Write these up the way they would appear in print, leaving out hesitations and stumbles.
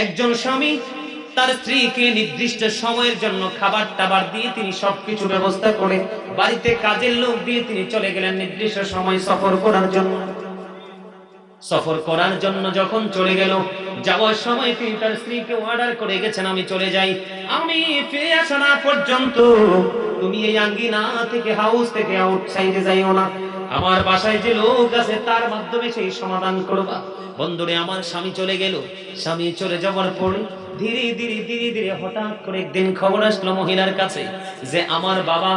একজন স্বামী তার স্ত্রীকে নির্দিষ্ট সময়ের জন্য খাবার টাবার দিয়ে তিনি সবকিছু ব্যবস্থা করে বাড়িতে কাজের লোক দিয়ে তিনি চলে গেলেন নির্দিষ্ট সময় সফর করার জন্য। সফর করার জন্য যখন চলে গেল, যাওয়ার সময় তিনি তার স্ত্রীকে অর্ডার করে গেছেন, আমি চলে যাই, আমি ফিরে আসা না পর্যন্ত তুমি এই আঙ্গিনা থেকে, হাউস থেকে আউটসাইডে যাইও না। আমার বাসায় যে লোক আছে তার মাধ্যমে সেই সমাধান করবা। বন্ধুরে, আমার স্বামী চলে গেল। স্বামী চলে যাওয়ার পরে ধীরে ধীরে ধীরে ধীরে হঠাৎ করে একদিন খবর আসলো মহিলার কাছে যে আমার বাবা,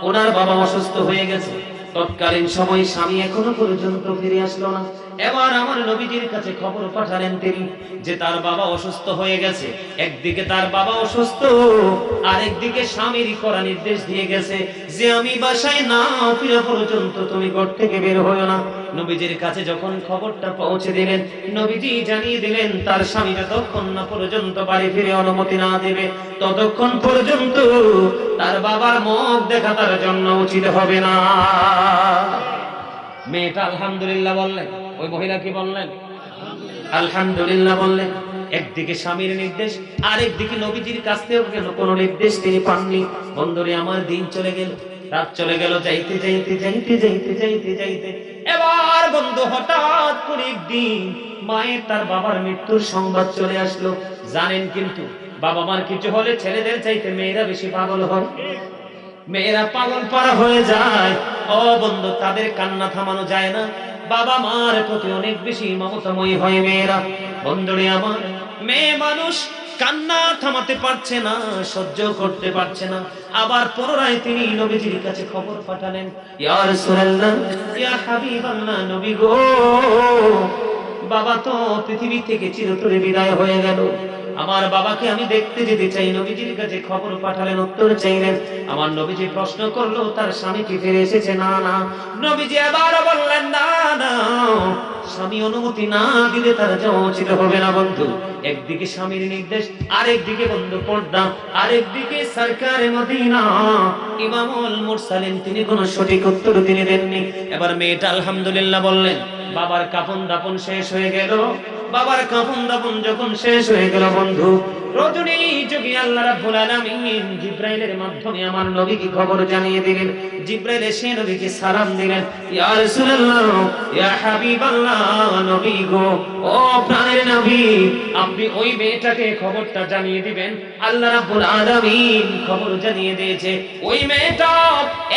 ওনার বাবা অসুস্থ হয়ে গেছে। তৎকালীন সময় স্বামী এখনো পর্যন্ত ফিরে আসলো না। এবার আমার নবীজির কাছে খবর পাঠালেন তিনি যে তার বাবা অসুস্থ হয়ে গেছে। একদিকে তার বাবা অসুস্থ, আর একদিকে স্বামীর করা নির্দেশ দিয়ে গেছে যে আমি বাসায় না ফিরে পর্যন্ত তুমি ঘর থেকে বের হয়ো না। নবীজির কাছে যখন খবরটা পৌঁছে দিলেন, নবীজি জানিয়ে দিলেন তার স্বামী যতক্ষণ না পর্যন্ত বাড়ি ফিরে অনুমতি না দেবে ততক্ষণ পর্যন্ত তার বাবার মুখ দেখা তার জন্য উচিত হবে না। মেয়েটা আলহামদুলিল্লাহ বললেন, ওই মহিলা কি বললেন? আলহামদুলিল্লাহ বললেন। একদিকে স্বামীর নির্দেশ, আরেকদিকে নবীজির কাছ থেকে কোনো নির্দেশ তিনি পাননি। বন্ধুরে, আমার দিন চলে গেল, রাত চলে গেল, যাইতে যাইতে যাইতে যাইতে যাইতে যাইতে এবার বন্ধু হঠাৎ করে একদিন মায়ের তার বাবার মৃত্যুর সংবাদ চলে আসলো। জানেন, কিন্তু বাবা মার কিছু হলে ছেলেদের চাইতে মেয়েরা বেশি পাগল হয়, মেয়েরা পাগল পারা হয়ে যায়। ও বন্ধু, তাদের কান্না থামানো যায় না, বাবা মার প্রতি অনেক বেশি মমতাময়ী হয় মেয়েরা। বন্ধুরে আমার, মেয়ে মানুষ কান্না থামাতে পারছে না, সহ্য করতে পারছে না। আবার পুনরায় তিনি নবীজির কাছে খবর পাঠালেন, ইয়া রাসূলুল্লাহ, ইয়া হাবিবাল্লাহ, নবী গো, বাবা তো পৃথিবী থেকে চিরতরে বিদায় হয়ে গেল, আমার বাবাকে আমি দেখতে যেতে চাই। নবীজির কাছে খবর পাঠালেন, উত্তর চাইলেন। আমার নবীজি প্রশ্ন করলো তার স্বামী কি ফিরে এসেছে? না না। নবীজি আবার বললেন, না না, স্বামী অনুমতি না দিলে তার যাওয়া উচিত হবে না। বন্ধু, একদিকে স্বামীর নির্দেশ, আরেকদিকে বন্ধু পর্দা, আরেকদিকে সরকারে মদিনা ইমামুল মুরসালিন, তিনি কোনো সঠিক উত্তর তিনি দেননি। এবার মেয়েটা আলহামদুলিল্লাহ বললেন। বাবার কাফন দাফন শেষ হয়ে গেল। বাবার কাফন দাফন যখন শেষ হয়ে গেল বন্ধু, রজনী যোগী আল্লাহ রাব্বুল আলামিন জিবরাইলের মাধ্যমে আমার নবীকে খবর জানিয়ে দিলেন। জিবরাইল এসে নবীকে সালাম দিলেন, ইয়া রাসূলুল্লাহ, ইয়া হাবিবাল্লাহ, নবী গো, ও প্রাণের নবী, আপনি ওই মেয়েটাকে খবরটা জানিয়ে দিবেন। আল্লাহ রাব্বুল আলামিন খবর জানিয়ে দিয়েছে, ওই মেয়েটা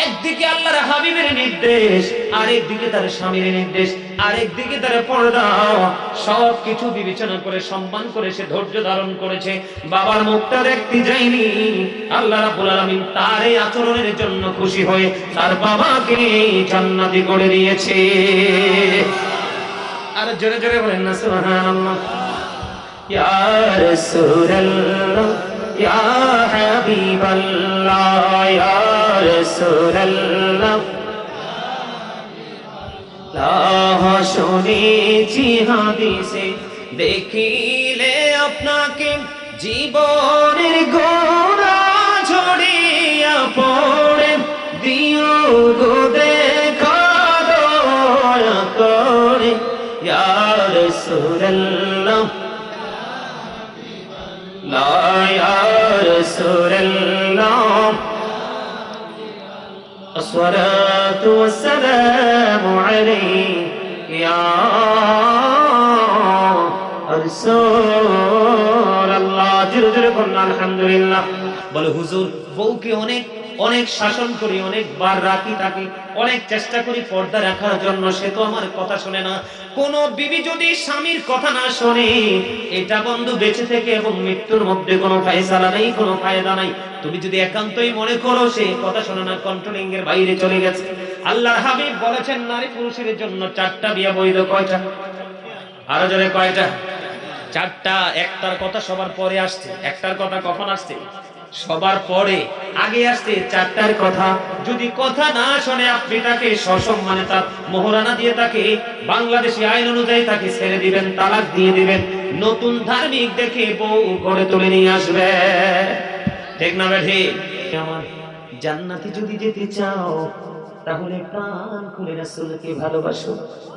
একদিকে আল্লাহর হাবিবের নির্দেশ, আরেকদিকে তার স্বামীর নির্দেশ, আরেকদিকে তার পর্দা, সবকিছু বিবেচনা করে সম্মান করে সে ধৈর্য ধারণ করেছে। বাবার মুখটা দেখতে যায়নি। আল্লাহ রাব্বুল আলামিন তার এই আচরণের জন্য খুশি হয়ে তার বাবাকে জান্নাতি করে দিয়েছে। আর জোরে জোরে বলেন না সুবহানাল্লাহ। ইয়া রাসূলুল্লাহ, ইয়া হাবিবাল্লাহ, ইয়া রাসূলুল্লাহ, শুনেছি হাদিসে, দেখিলে আপনাকে জীবনের গোড়া ঝরিয়া পড়ে, দিও গো দেখা দয়া করে, ইয়া রাসূলুল্লাহ, ইয়া রাসূলুল্লাহ, আসসালাতু ওয়াসসালামু আলাইকা ইয়া রাসূলুল্লাহ। জোরে জোরে বলুন আলহামদুলিল্লাহ। বলে, হুজুর, বউকে অনেক অনেক শাসন করি, অনেকবার রাখি তাকে, অনেক চেষ্টা করি পর্দা রাখার জন্য, সে তো আমার কথা শোনে না। কোন বিবি যদি স্বামীর কথা না শোনে, এটা বন্ধু বেঁচে থেকে এবং মৃত্যুর মধ্যে কোনো ফায়সালা নেই, কোনো ফায়দা নাই। তুমি যদি একান্তই মনে করো সে কথা শোনে না, কন্ট্রোলিং এর বাইরে চলে গেছে। আল্লাহর হাবিব বলেছেন, নারী পুরুষের জন্য 4টা বিয়ে বৈধ। কয়টা? আরো জোরে, কয়টা? 4টা। একটার কথা সবার পরে আসছে। একটার কথা কখন আসছে? সবার পরে। আগে আসছে 4টার কথা। যদি কথা না শোনে, আপনি তাকে সসম্মানে তার মোহরানা দিয়ে তাকে বাংলাদেশি আইন অনুযায়ী তাকে ছেড়ে দিবেন, তালাক দিয়ে দিবেন। নতুন ধার্মিক দেখে বউ ঘরে তুলে নিয়ে আসবে। ঠিক না বেঠি? আমার জান্নাতে যদি যেতে চাও তাহলে প্রাণ খুলে রাসূলকে ভালোবাসো।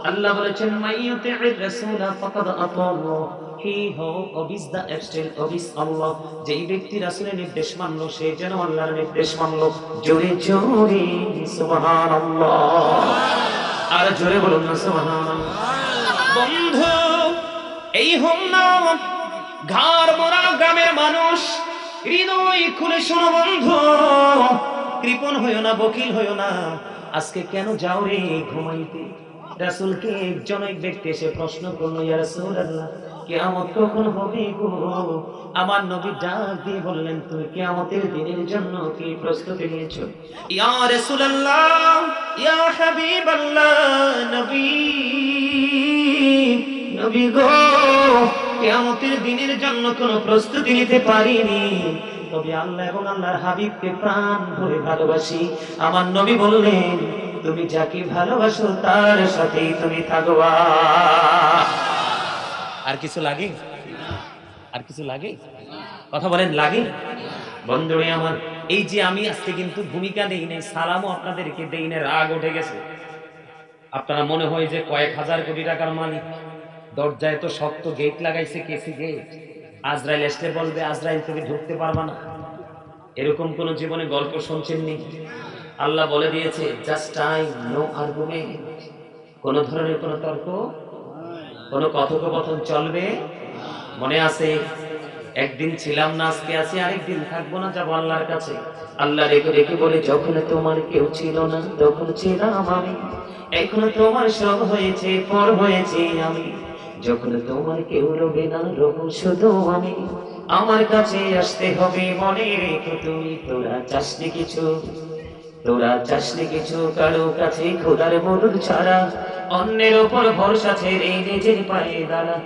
আল্লাহ বলেছেন মাইয়ুতি'র রাসূলা ফাকাদ আতাল্লাহ, হি হু ওবিস দা এক্সটেল ওবিস আল্লাহ। যেই ব্যক্তি রাসূলের নির্দেশ মানলো সে যেন আল্লাহর নির্দেশ মানলো। জোরে জোরে সুবহানাল্লাহ, আর জোরে বলুন না সুবহানাল্লাহ। বন্ধু, এই হোমনাম ঘাড় মোড়া গ্রামের মানুষ, হৃদয় খুলে শোনো বন্ধু, কৃপণ হইও না, বকিল হইও না। আজকে কেন যাও রে ঘুমাইতে? রাসূলকে একজন এক ব্যক্তি এসে প্রশ্ন করলো, ইয়া রাসূলুল্লাহ, কিয়ামত কখন হবে গো? আমার নবী ডাক দিয়ে বললেন, তুমি কিয়ামতের দিনের জন্য কি প্রস্তুতি নিয়েছো? ইয়া রাসূলুল্লাহ, ইয়া হাবিবাল্লাহ, নবী নবী গো, কিয়ামতের দিনের জন্য কোনো প্রস্তুতি নিতে পারিনি, তবে আল্লাহ এবং আল্লাহর হাবিবকে প্রাণ ভরে ভালোবাসি। আমার নবী বললেন, তুমি যাকে ভালোবাসো তার সাথেই তুমি থাকবা। আর কিছু লাগে? আর কিছু লাগে? কথা বলেন, লাগে? বন্ধুরে আমার, এই যে আমি আজকে কিন্তু ভূমিকা দেই নাই, সালামও আপনাদেরকে দেই না, রাগ উঠে গেছে। আপনারা মনে হয় যে কয়েক হাজার কোটি টাকার মালিক, দরজায় তো শক্ত গেট লাগাইছে, কেসি গেট। আজরাইল আসলে বলবে, আজরাইল তুমি ঢুকতে পারবা না। এরকম কোন জীবনে গল্প শুনছেননি? আল্লাহ বলে দিয়েছে জাস্ট টাইম, নো আর্গুমেন্ট। কোন ধরনের কোন তর্ক, কোন কথোপকথন চলবে। মনে আছে একদিন ছিলাম না, আজকে আছি, আরেকদিন থাকবো না, যাবো আল্লাহর কাছে। আল্লাহ রেখে রেখে বলে, যখন তোমার কেউ ছিল না তখন ছিলাম আমি, এখন তোমার সব হয়েছে, পর হয়েছে আমি। যখন তোমার কেউ রবে না, রব শুধু আমি। আমার কাছে আসতে হবে, মনে রেখো তুমি। তোরা চাসনি কিছু, তোরা চাসনি কিছু কারো কাছে খোদার মদত ছাড়া, অন্যের ওপর ভরসা ছেড়ে নিজের পায়ে দাঁড়া।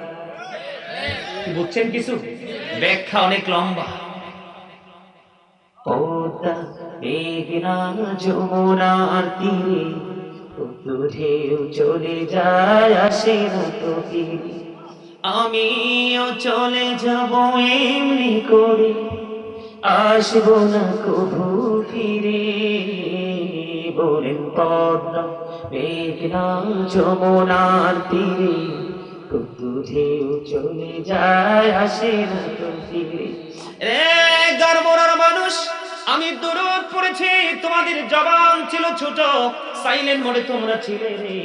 বুঝছেন কিছু? ব্যাখ্যা অনেক লম্বা। পদ্মা মেঘনা যমুনার তীরে কত ঢেউ চলে যায়, আসে না তো ফিরে। আমিও চলে যাব এমনি করে, আসবো না কভু ফিরে। বলেন পদ্মা মেঘনা যমুনার তীরে কত ঢেউ চলে যায়, আসে না তো ফিরে। রে গারমোরার মানুষ, আমি দরুদ পড়েছি, তোমাদের জবান ছিল ছোট, সাইলেন্ট মোডে তোমরা ছিলে রে।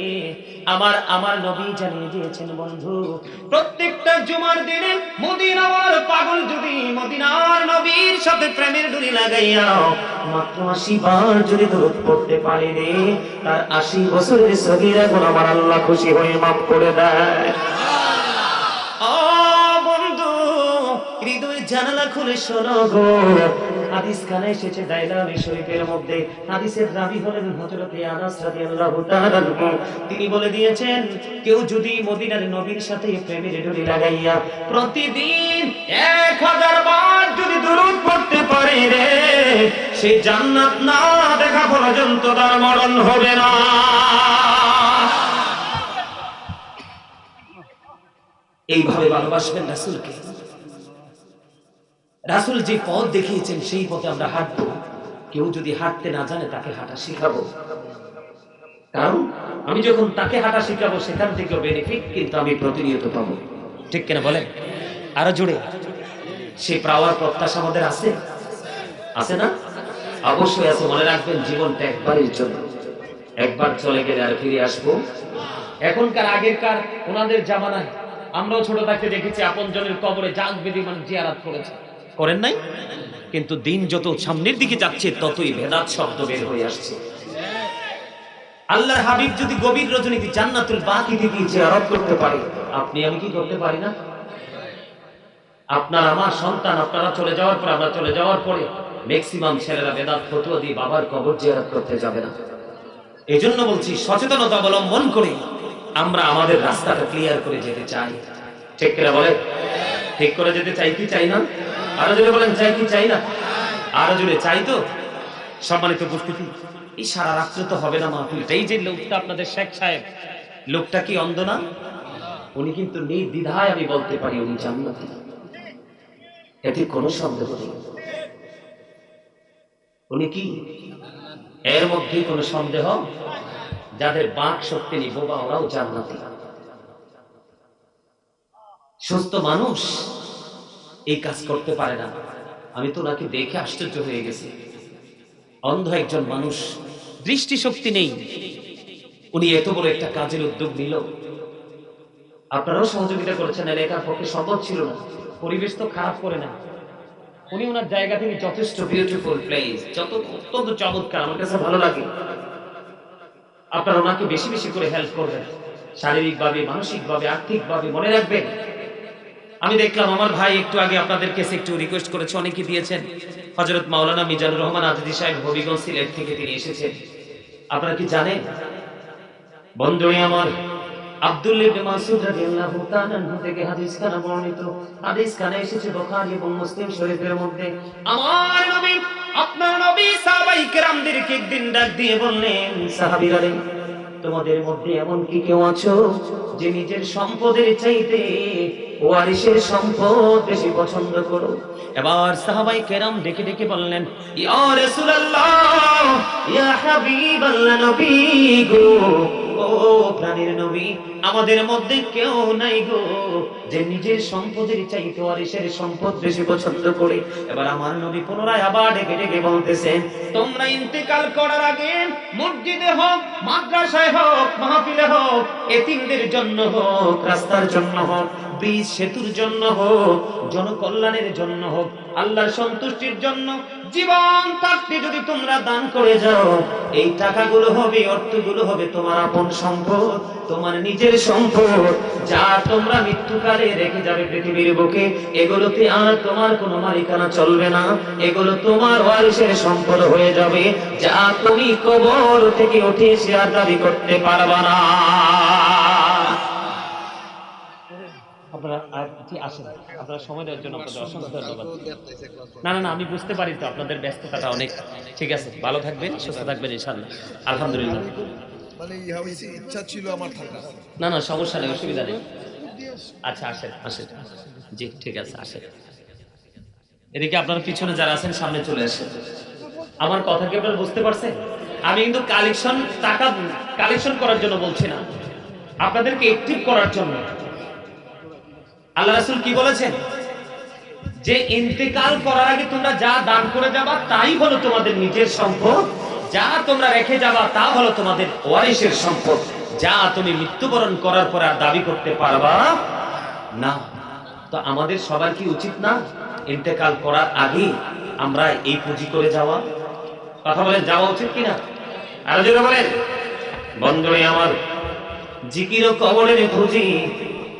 আমার নবী জানিয়ে দিয়েছেন বন্ধু, প্রত্যেকটা জুমার দিনে মদিনার পাগল যদি মদিনার নবীর সাথে প্রেমের ডুরি লাগাইয়া মাত্র 80 বার যদি দরুদ পড়তে পারে রে, তার 80 বছরের সগীরা গুনাহ আমার আল্লাহ খুশি হয়ে মাফ করে দেয়। হৃদয়ের জানালা খুলে শোনো গো, হাদিস খানে এসেছে দাইলামি শরীফের মধ্যে। হাদিসের রাবী হলেন হযরত আনাস রাদিয়াল্লাহু তাআলা আনহু। তিনি বলে দিয়েছেন, কেউ যদি মদিনার নবীর সাথে প্রেমের ডোরি লাগাইয়া প্রতিদিন 1000 বার যদি দরুদ পড়তে পারে রে, সে জান্নাত না দেখা পর্যন্ত তার মরণ হবে না। এইভাবে ভালোবাসবেন রাসূলকে। রাসূল যে পথ দেখিয়েছেন সেই পথে আমরা হাঁটবো। কেউ যদি হাঁটতে না জানে তাকে হাঁটা শিখাবো, কারণ আমি যখন তাকে হাঁটা শিখাবো সেখান থেকে বেনিফিট কিন্তু আমি প্রতিনিয়ত পাবো। ঠিক কিনা বলেন? আরো জোরে। সে পাওয়ার প্রত্যাশা আমাদের আছে, আছে না? অবশ্যই আছে। মনে রাখবেন, জীবনটা একবারের জন্য, একবার চলে গেলে আর ফিরে আসবো। এখনকার আগেরকার ওনাদের জামানায় আমরাও ছোট থাকতে দেখেছি আপনজনের কবরে জাগ বেদি মানুষ জিয়ারত করেছে, করেন নাই? কিন্তু দিন যত সামনের দিকে যাচ্ছে ততই ভেদাত শব্দ বের হয়ে আসছে। আল্লাহর হাবিব যদি গভীর রজনীতে জান্নাতুল বাকিতে গিয়ে জিয়ারত করতে পারে, আপনি আমি কি করতে পারি না? আপনার আমার সন্তান আপনারা চলে যাওয়ার পর, আমরা চলে যাওয়ার পরে ম্যাক্সিমাম ছেলেরা বেদাত ফতোয়া দিয়ে বাবার কবর জিয়ারত করতে যাবে না। এজন্য বলছি, সচেতনতা অবলম্বন করে আমরা আমাদের রাস্তাটা ক্লিয়ার করে যেতে চাই। ঠিক করে বলে, ঠিক করে যেতে চাই কি চাই না? আরো জোরে বলেন, চাই কি চাই না? আরো জোরে চাই তো। সম্মানিত উপস্থিতি, এই সারা রাত্রে তো হবে না মাহফিলটা। এই যে লোকটা আপনাদের শেখ সাহেব, লোকটা কি অন্ধ না? উনি কিন্তু নির্দ্বিধায় আমি বলতে পারি উনি জান্নাতি, এতে কোনো সন্দেহ নেই। উনি কি এর মধ্যে কোনো সন্দেহ, যাদের বাক শক্তি নেই বোবা ওরাও জান্নাতি। সুস্থ মানুষ এই কাজ করতে পারে না। আমি তো ওনাকে দেখে আশ্চর্য হয়ে গেছি। অন্ধ একজন মানুষ, দৃষ্টিশক্তি নেই, উনি এত বড় একটা কাজের উদ্যোগ নিল। আপনারাও সহযোগিতা করেছেন, এলাকার পক্ষে সম্ভব ছিল না, পরিবেশ তো খারাপ করে না। উনি ওনার জায়গা থেকে যথেষ্ট বিউটিফুল প্লেস, অত্যন্ত চমৎকার, আমার কাছে ভালো লাগে। আপনারা ওনাকে বেশি বেশি করে হেল্প করবেন, শারীরিকভাবে, মানসিকভাবে, আর্থিকভাবে। মনে রাখবেন, আমি দেখলাম আমার ভাই একটু আগে আপনাদের কাছে একটু রিকোয়েস্ট করেছে, অনেকে দিয়েছেন। হযরত মাওলানা মিজানুর রহমান আজিজি সাহেব হবিগঞ্জ সিলেট থেকে তিনি এসেছেন। আপনারা কি জানেন বন্ধুরা আমার, আব্দুল্লাহ ইবনে মাসউদ রাদিয়াল্লাহু তাআলা আনহু থেকে হাদিস খানা বর্ণিত, হাদিস খানা এসেছে বুখারী এবং মুসলিম শরীফের মধ্যে। আমার নবী, আপনার নবী সাহাবায়ে কেরামদেরকে একদিন ডাক দিয়ে বললেন, সাহাবীরা রে, তোমাদের মধ্যে এমন কি কেউ আছো যে নিজের সম্পদের চাইতে ওয়ারিসের সম্পদ বেশি পছন্দ করো? এবার সাহাবায়ে কেরাম ডেকে ডেকে বললেন, ইয়া রাসূলুল্লাহ, ইয়া হাবিবাল্লাহ, নবী গো, ও প্রাণের নবী, আমাদের মধ্যে কেউ নাই গো যে নিজের সম্পদের চাইতে ওয়ারিসের সম্পদ বেশি পছন্দ করে। এবার আমার নবী পুনরায় আবার ডেকে ডেকে বলতেছেন, তোমরা ইন্তেকাল করার আগে মসজিদে হোক, মাদ্রাসায় হোক, মাহফিলে হোক, এতিমদের জন্য হোক, রাস্তার জন্য হোক, ব্রিজ সেতুর জন্য হোক, জনকল্যাণের জন্য হোক, আল্লাহর সন্তুষ্টির জন্য জীবন থাকতে যদি তোমরা দান করে যাও, এই টাকাগুলো হবে, অর্থগুলো হবে তোমার আপন সম্পদ, তোমার নিজের সম্পদ, যা তোমরা মৃত্যুকালে রেখে যাবে পৃথিবীর বুকে। এগুলোতে আর তোমার কোনো মালিকানা চলবে না, এগুলো তোমার ওয়ারিসের সম্পদ হয়ে যাবে, যা তুমি কবর থেকে উঠে এসে আর দাবি করতে পারবা না। আপনারা আসেন, আপনারা সময় দেওয়ার জন্য আপনাদের অসংখ্য ধন্যবাদ। না না না, আমি বুঝতে পারি তো আপনাদের ব্যস্ততাটা অনেক। ঠিক আছে, ভালো থাকবেন, সুস্থ থাকবেন ইনশাআল্লাহ। আলহামদুলিল্লাহ। মানে ইচ্ছা ছিল আমার থাকা। না না, সমস্যা নেই, অসুবিধা নেই। আচ্ছা আসেন আসেন, জি ঠিক আছে আসেন। এদিকে আপনারা পিছনে যারা আছেন সামনে চলে আসেন। আমার কথা কি আপনারা বুঝতে পারছেন? আমি কিন্তু টাকা কালেকশন করার জন্য বলছি না, আপনাদেরকে অ্যাক্টিভ করার জন্য। আল্লাহ রাসূল কি বলেছেন? যে ইন্তেকাল করার আগে তোমরা যা দান করে যাবা তাই হলো তোমাদের নিজের সম্পদ, যা তোমরা রেখে যাবা তা হলো তোমাদের ওয়ারিসের সম্পদ, যা তুমি মৃত্যুবরণ করার পর আর দাবি করতে পারবা না। তো আমাদের সবার কি উচিত না ইন্তেকাল করার আগে আমরা এই পুঁজি করে যাওয়া? কথা বলেন, যাওয়া উচিত কিনা? আরো জোরে বলেন। বন্ধুরে আমার, জিকির ও কবরের পুঁজি,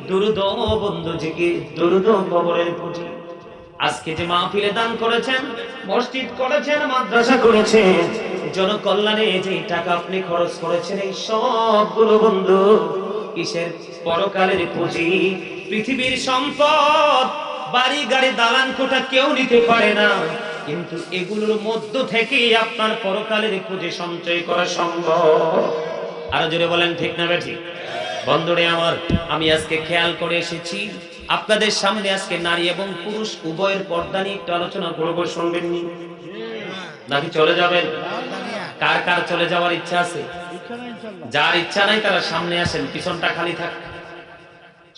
দুরূদ বন্ধু জিকির, দুরূদ কবরের পুঁজি। আজকে যে মাহফিলে দান করেছেন, মসজিদ করেছেন, মাদ্রাসা করেছেন, জনকল্যাণে যে টাকা আপনি খরচ করেছেন, এই সবগুলো বন্ধু কিসের? পরকালের পুঁজি। পৃথিবীর সম্পদ, বাড়ি গাড়ি দালান কোঠা কেউ নিতে পারে না, কিন্তু এগুলোর মধ্য থেকে আপনার পরকালের পুঁজি সঞ্চয় করা সম্ভব। আরো জোরে বলেন, ঠিক না বেঠিক? বন্ধুরে আমার, আমি আজকে খেয়াল করে এসেছি আপনাদের সামনে আজকে নারী এবং পুরুষ উভয়ের পর্দা নিয়ে একটু আলোচনা করবো। শুনবেন নি নাকি চলে যাবেন? কার কার চলে যাওয়ার ইচ্ছা আছে? যার ইচ্ছা নাই তারা সামনে আসেন, পিছনটা খালি থাক।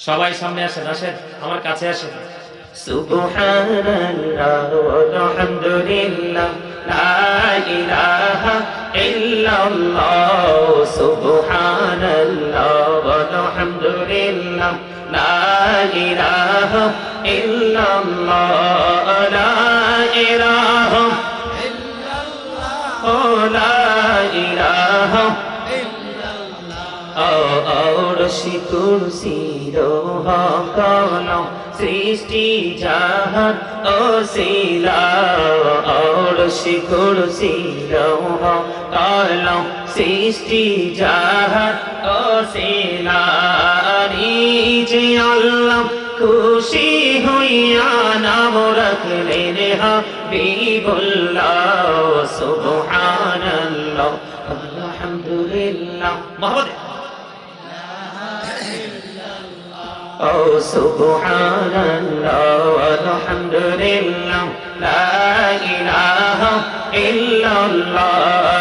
সবাই সামনে আসেন, আসেন আমার কাছে আসেন। সুবহানাল্লাহ ওয়ালহামদুলিল্লাহ, লা ইলাহা ইল্লাল্লাহ, সুবহানাল্লাহ ওয়ালহামদুলিল্লাহ, লা ইলাহা ইল্লাল্লাহ, লা ইলাহা ইল্লাল্লাহ, লা ইলাহা আরশি কুরসি লোহ কলম সৃষ্টি জাহান ওসিলা, আরশি কুরসি লোহ কলম সৃষ্টি জাহান ওসিলা, নিজে আল্লাহ খুশি হইয়া নাম রাখলেন হাবিবুল্লাহ, সুবহানাল্লাহ আলহামদুলিল্লাহ, মুহাম্মদ ও সুবহানাল্লাহ আলহামদুলিল্লাহ, লা ইলাহা ইল্লাল্লাহ,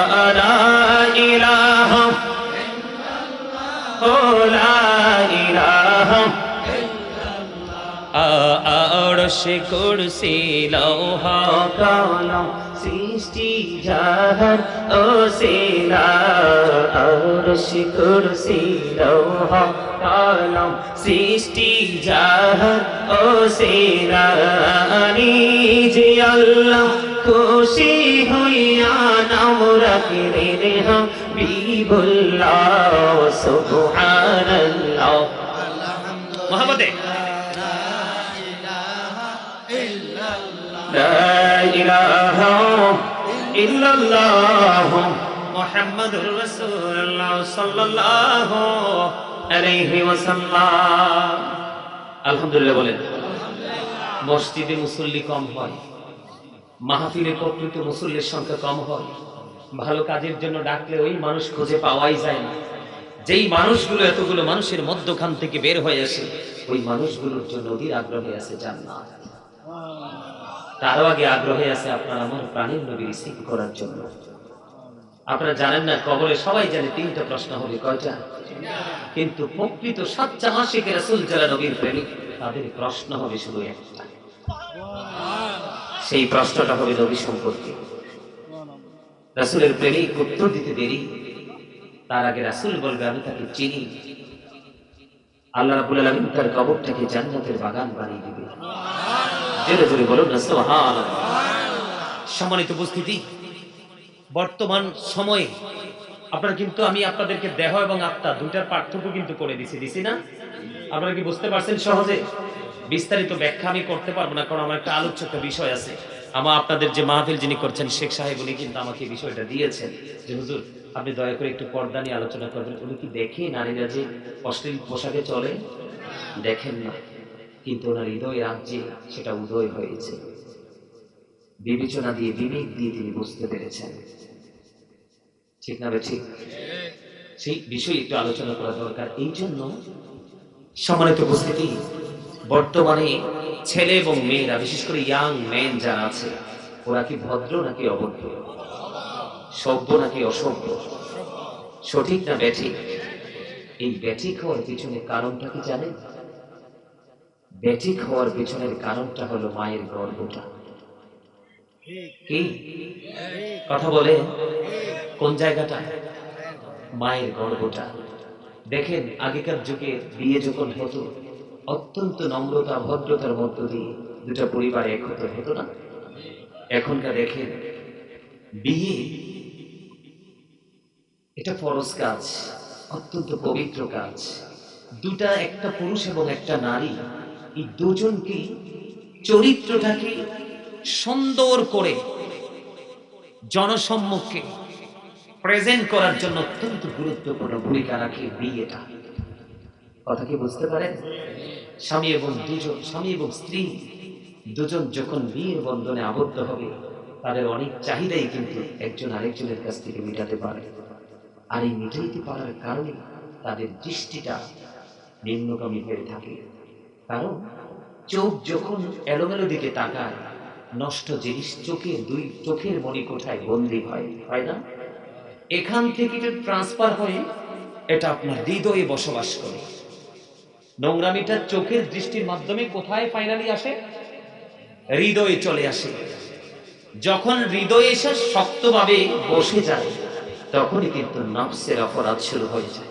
আরশে কুরসি লৌহ কলম সৃষ্টি জাহান ও সিলা আরশে কুরসি লৌহ কলম সৃষ্টি জাহান ও সিলা নিজে আল্লাহ খুশি হইয়া নাম রাখলেন হাবিবুল্লাহ সুবহানাল্লাহ মোহাম্মদে লা ইলাহা ইল্লাল্লাহ মুহাম্মাদুর রাসূলুল্লাহ সাল্লাল্লাহু আলাইহি ওয়াসাল্লাম। আলহামদুলিল্লাহ বলেন। মসজিদে মুসল্লি কম হয়, মাহফিলে প্রকৃত মুসল্লির সংখ্যা কম হয়, ভালো কাজের জন্য ডাকলে ওই মানুষ খুঁজে পাওয়াই যায় না। যেই মানুষগুলো এতগুলো মানুষের মধ্যখান থেকে বের হয়ে আসে, ওই মানুষগুলোর জন্য অধীর আগ্রহে আছে জান্নাত। তারও আগে আগ্রহে আছে আপনার আমার প্রাণের নবী রিসিভ করার জন্য। আপনারা জানেন না, কবরে সবাই জানে 3টা প্রশ্ন হবে, কয়টা? কিন্তু প্রকৃত সাচ্চা আশিক রাসূল যারা নবীর প্রেমিক, তাদের প্রশ্ন হবে শুধু একটা। সেই প্রশ্নটা হবে নবী সম্পর্কে। রাসূলের প্রেমিক উত্তর দিতে দেরি, তার আগে রাসূল বলবে আমি তাকে চিনি। আল্লাহ রাব্বুল আলামিন তার কবরটাকে জান্নাতের বাগান বানিয়ে দিবে। জোরে জোরে বলুন না সুবহানাল্লাহ। সম্মানিত উপস্থিতি, বর্তমান সময়ে আপনারা কিন্তু আমি আপনাদেরকে দেহ এবং আত্মা দুইটার পার্থক্য কিন্তু করে দিছি না? আপনারা কি বুঝতে পারছেন সহজে? বিস্তারিত ব্যাখ্যা আমি করতে পারবো না, কারণ আমার একটা আলোচ্য বিষয় আছে। আমার আপনাদের যে মাহফিল যিনি করছেন শেখ সাহেব, উনি কিন্তু আমাকে এই বিষয়টা দিয়েছেন যে হুজুর আপনি দয়া করে একটু পর্দা নিয়ে আলোচনা করবেন। উনি কি দেখে নারীরা যে অশ্লীল পোশাকে চলে? দেখেন না, কিন্তু ওনার হৃদয় রাজ্যে সেটা উদয় হয়েছে। বিবেচনা দিয়ে বিবেক দিয়ে তিনি বুঝতে পেরেছেন, ঠিক না? ঠিক। সেই বিষয়ে একটু আলোচনা করা দরকার। এই জন্য সম্মানিত উপস্থিতি, বর্তমানে ছেলে এবং মেয়েরা, বিশেষ করে ইয়াং মেন যারা আছে, ওরা কি ভদ্র নাকি অভদ্র, সভ্য নাকি অসভ্য, সঠিক না ব্যাঠিক? এই ব্যাঠিক হওয়ার পিছনে কারণটা কি জানেন? ব্যাঠিক হওয়ার পিছনের কারণটা হলো মায়ের গর্ভটা। কি কথা বলে? কোন জায়গাটা? মায়ের গর্ভটা। দেখেন আগেকার যুগে বিয়ে যখন হতো, অত্যন্ত নম্রতা ভদ্রতার মধ্য দিয়ে দুটা পরিবার এক হতো না? এখনকার দেখেন বিয়ে এটা ফরজ কাজ, অত্যন্ত পবিত্র কাজ। দুটা, একটা পুরুষ এবং একটা নারী, এই দুজনকে চরিত্রটাকে সুন্দর করে জনসম্মুখে প্রেজেন্ট করার জন্য অত্যন্ত গুরুত্বপূর্ণ ভূমিকা রাখে বিয়েটা। কথা কি বুঝতে পারেন? স্বামী এবং স্ত্রী দুজন যখন বিয়ের বন্ধনে আবদ্ধ হবে, তাদের অনেক চাহিদাই কিন্তু একজন আরেকজনের কাছ থেকে মেটাতে পারে। আর এই মেটাইতে পারার কারণে তাদের দৃষ্টিটা নিম্নগামী হয়ে থাকে। কারণ চোখ যখন এলোমেলো দিকে তাকায়, নষ্ট জিনিস চোখের মণিকোঠায় বন্দী হয় না? এখান থেকে ট্রান্সফার হয়ে এটা আপনার হৃদয়ে বসবাস করে। নোংরামিটা চোখের দৃষ্টির মাধ্যমে কোথায় ফাইনালি আসে? হৃদয়ে চলে আসে। যখন হৃদয়ে এসে শক্তভাবে বসে যায়, তখনই কিন্তু নফসের অপরাধ শুরু হয়ে যায়।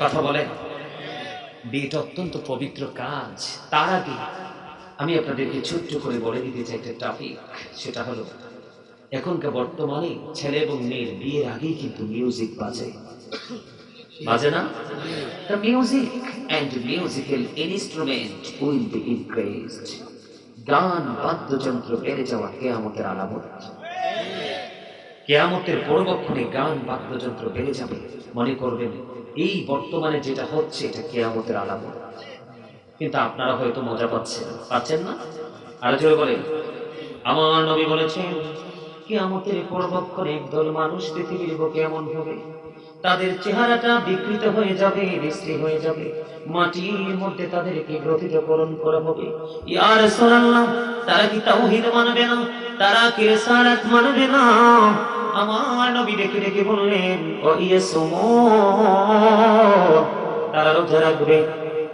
কথা বলেন? বিয়েটা অত্যন্ত পবিত্র কাজ। তার আগে আমি আপনাদেরকে ছোট্ট করে বলে দিতে চাই একটা টপিক, সেটা হলো এখনকার বর্তমানে ছেলে এবং মেয়ের বিয়ের আগেই কিন্তু মিউজিক বাজে না? The music and musical instrument will be increased. গান বাদ্যযন্ত্র বেড়ে যাওয়া কিয়ামতের আলামত। কিয়ামতের পূর্বক্ষণে গান বাদ্যযন্ত্র বেড়ে যাবে। মনে করবেন এই বর্তমানে যেটা হচ্ছে এটা কিয়ামতের আলামত। কিন্তু আপনারা হয়তো মজা পাচ্ছেন না। আর জোরে বলেন, আমার নবী বলেছেন কিয়ামতের পূর্বক্ষণে একদল মানুষ পৃথিবীর বুকে এমন হবে, তাদের চেহারাটা বিকৃত হয়ে যাবে, বিশ্রী হয়ে যাবে, মাটির মধ্যে তাদেরকে গ্রথিতকরণ করা হবে। ইয়া রাসূলুল্লাহ, তারা কি তাওহীদ মানবে না? তারা কি রিসালাত মানবে না? আমার নবী ডেকে বললেন, ও ইয়াসুমু, তারা রোজা রাখবে,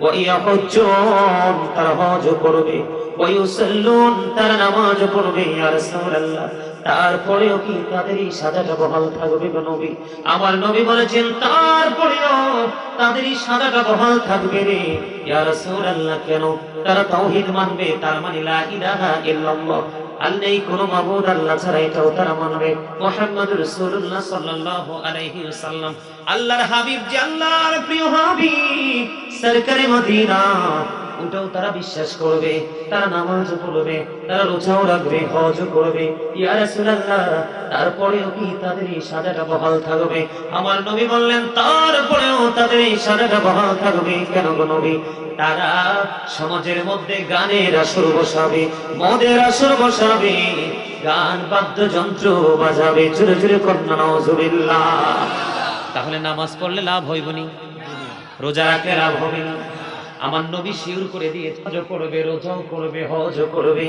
ও ইয়াহুজ্জুন, তারা হজ করবে, ওয়া ইউসাল্লুন, তারা নামাজ পড়বে ইয়া রাসূলুল্লাহ, তারপরেও কি তাদের এই সাজাটা বহাল থাকবে গো নবী? আমার নবী বলেছেন তারপরেও তাদের এই সাজাটা বহাল থাকবে রে ইয়া রাসূলুল্লাহ। কেন? তারা তাওহীদ মানবে, তার মানে লা ইলাহা ইল্লাল্লাহ, আর নেই কোনো মাবুদ আল্লাহ ছাড়া, এটাও তারা মানবে। মুহাম্মদুর রাসূলুল্লাহ সাল্লাল্লাহু আলাইহি ওয়াসাল্লাম আল্লাহর হাবিব, যে আল্লাহর প্রিয় হাবিব সরকারে মদিনা, ওটাও তারা বিশ্বাস করবে, তারা নামাজ পড়বে, তারা রোজাও রাখবে, হজও করবে ইয়া রাসূলুল্লাহ। তারপরেও কি তাদের এই সাজাটা বহাল থাকবে? আমার নবী বললেন তারপরেও তাদের এই সাজাটা বহাল থাকবে। কেন গো নবী? তারা সমাজের মধ্যে গানের আসর বসাবে, মদের আসর বসাবে, গান বাদ্যযন্ত্র বাজাবে, জোরে জোরে কন্যা নাউজুবিল্লাহ। তাহলে নামাজ পড়লে লাভ হইবনি, রোজা রাখলে লাভ হবে না। আমার নবী শিউর করে দিয়ে হজও করবে, রোজাও করবে, হজও করবে,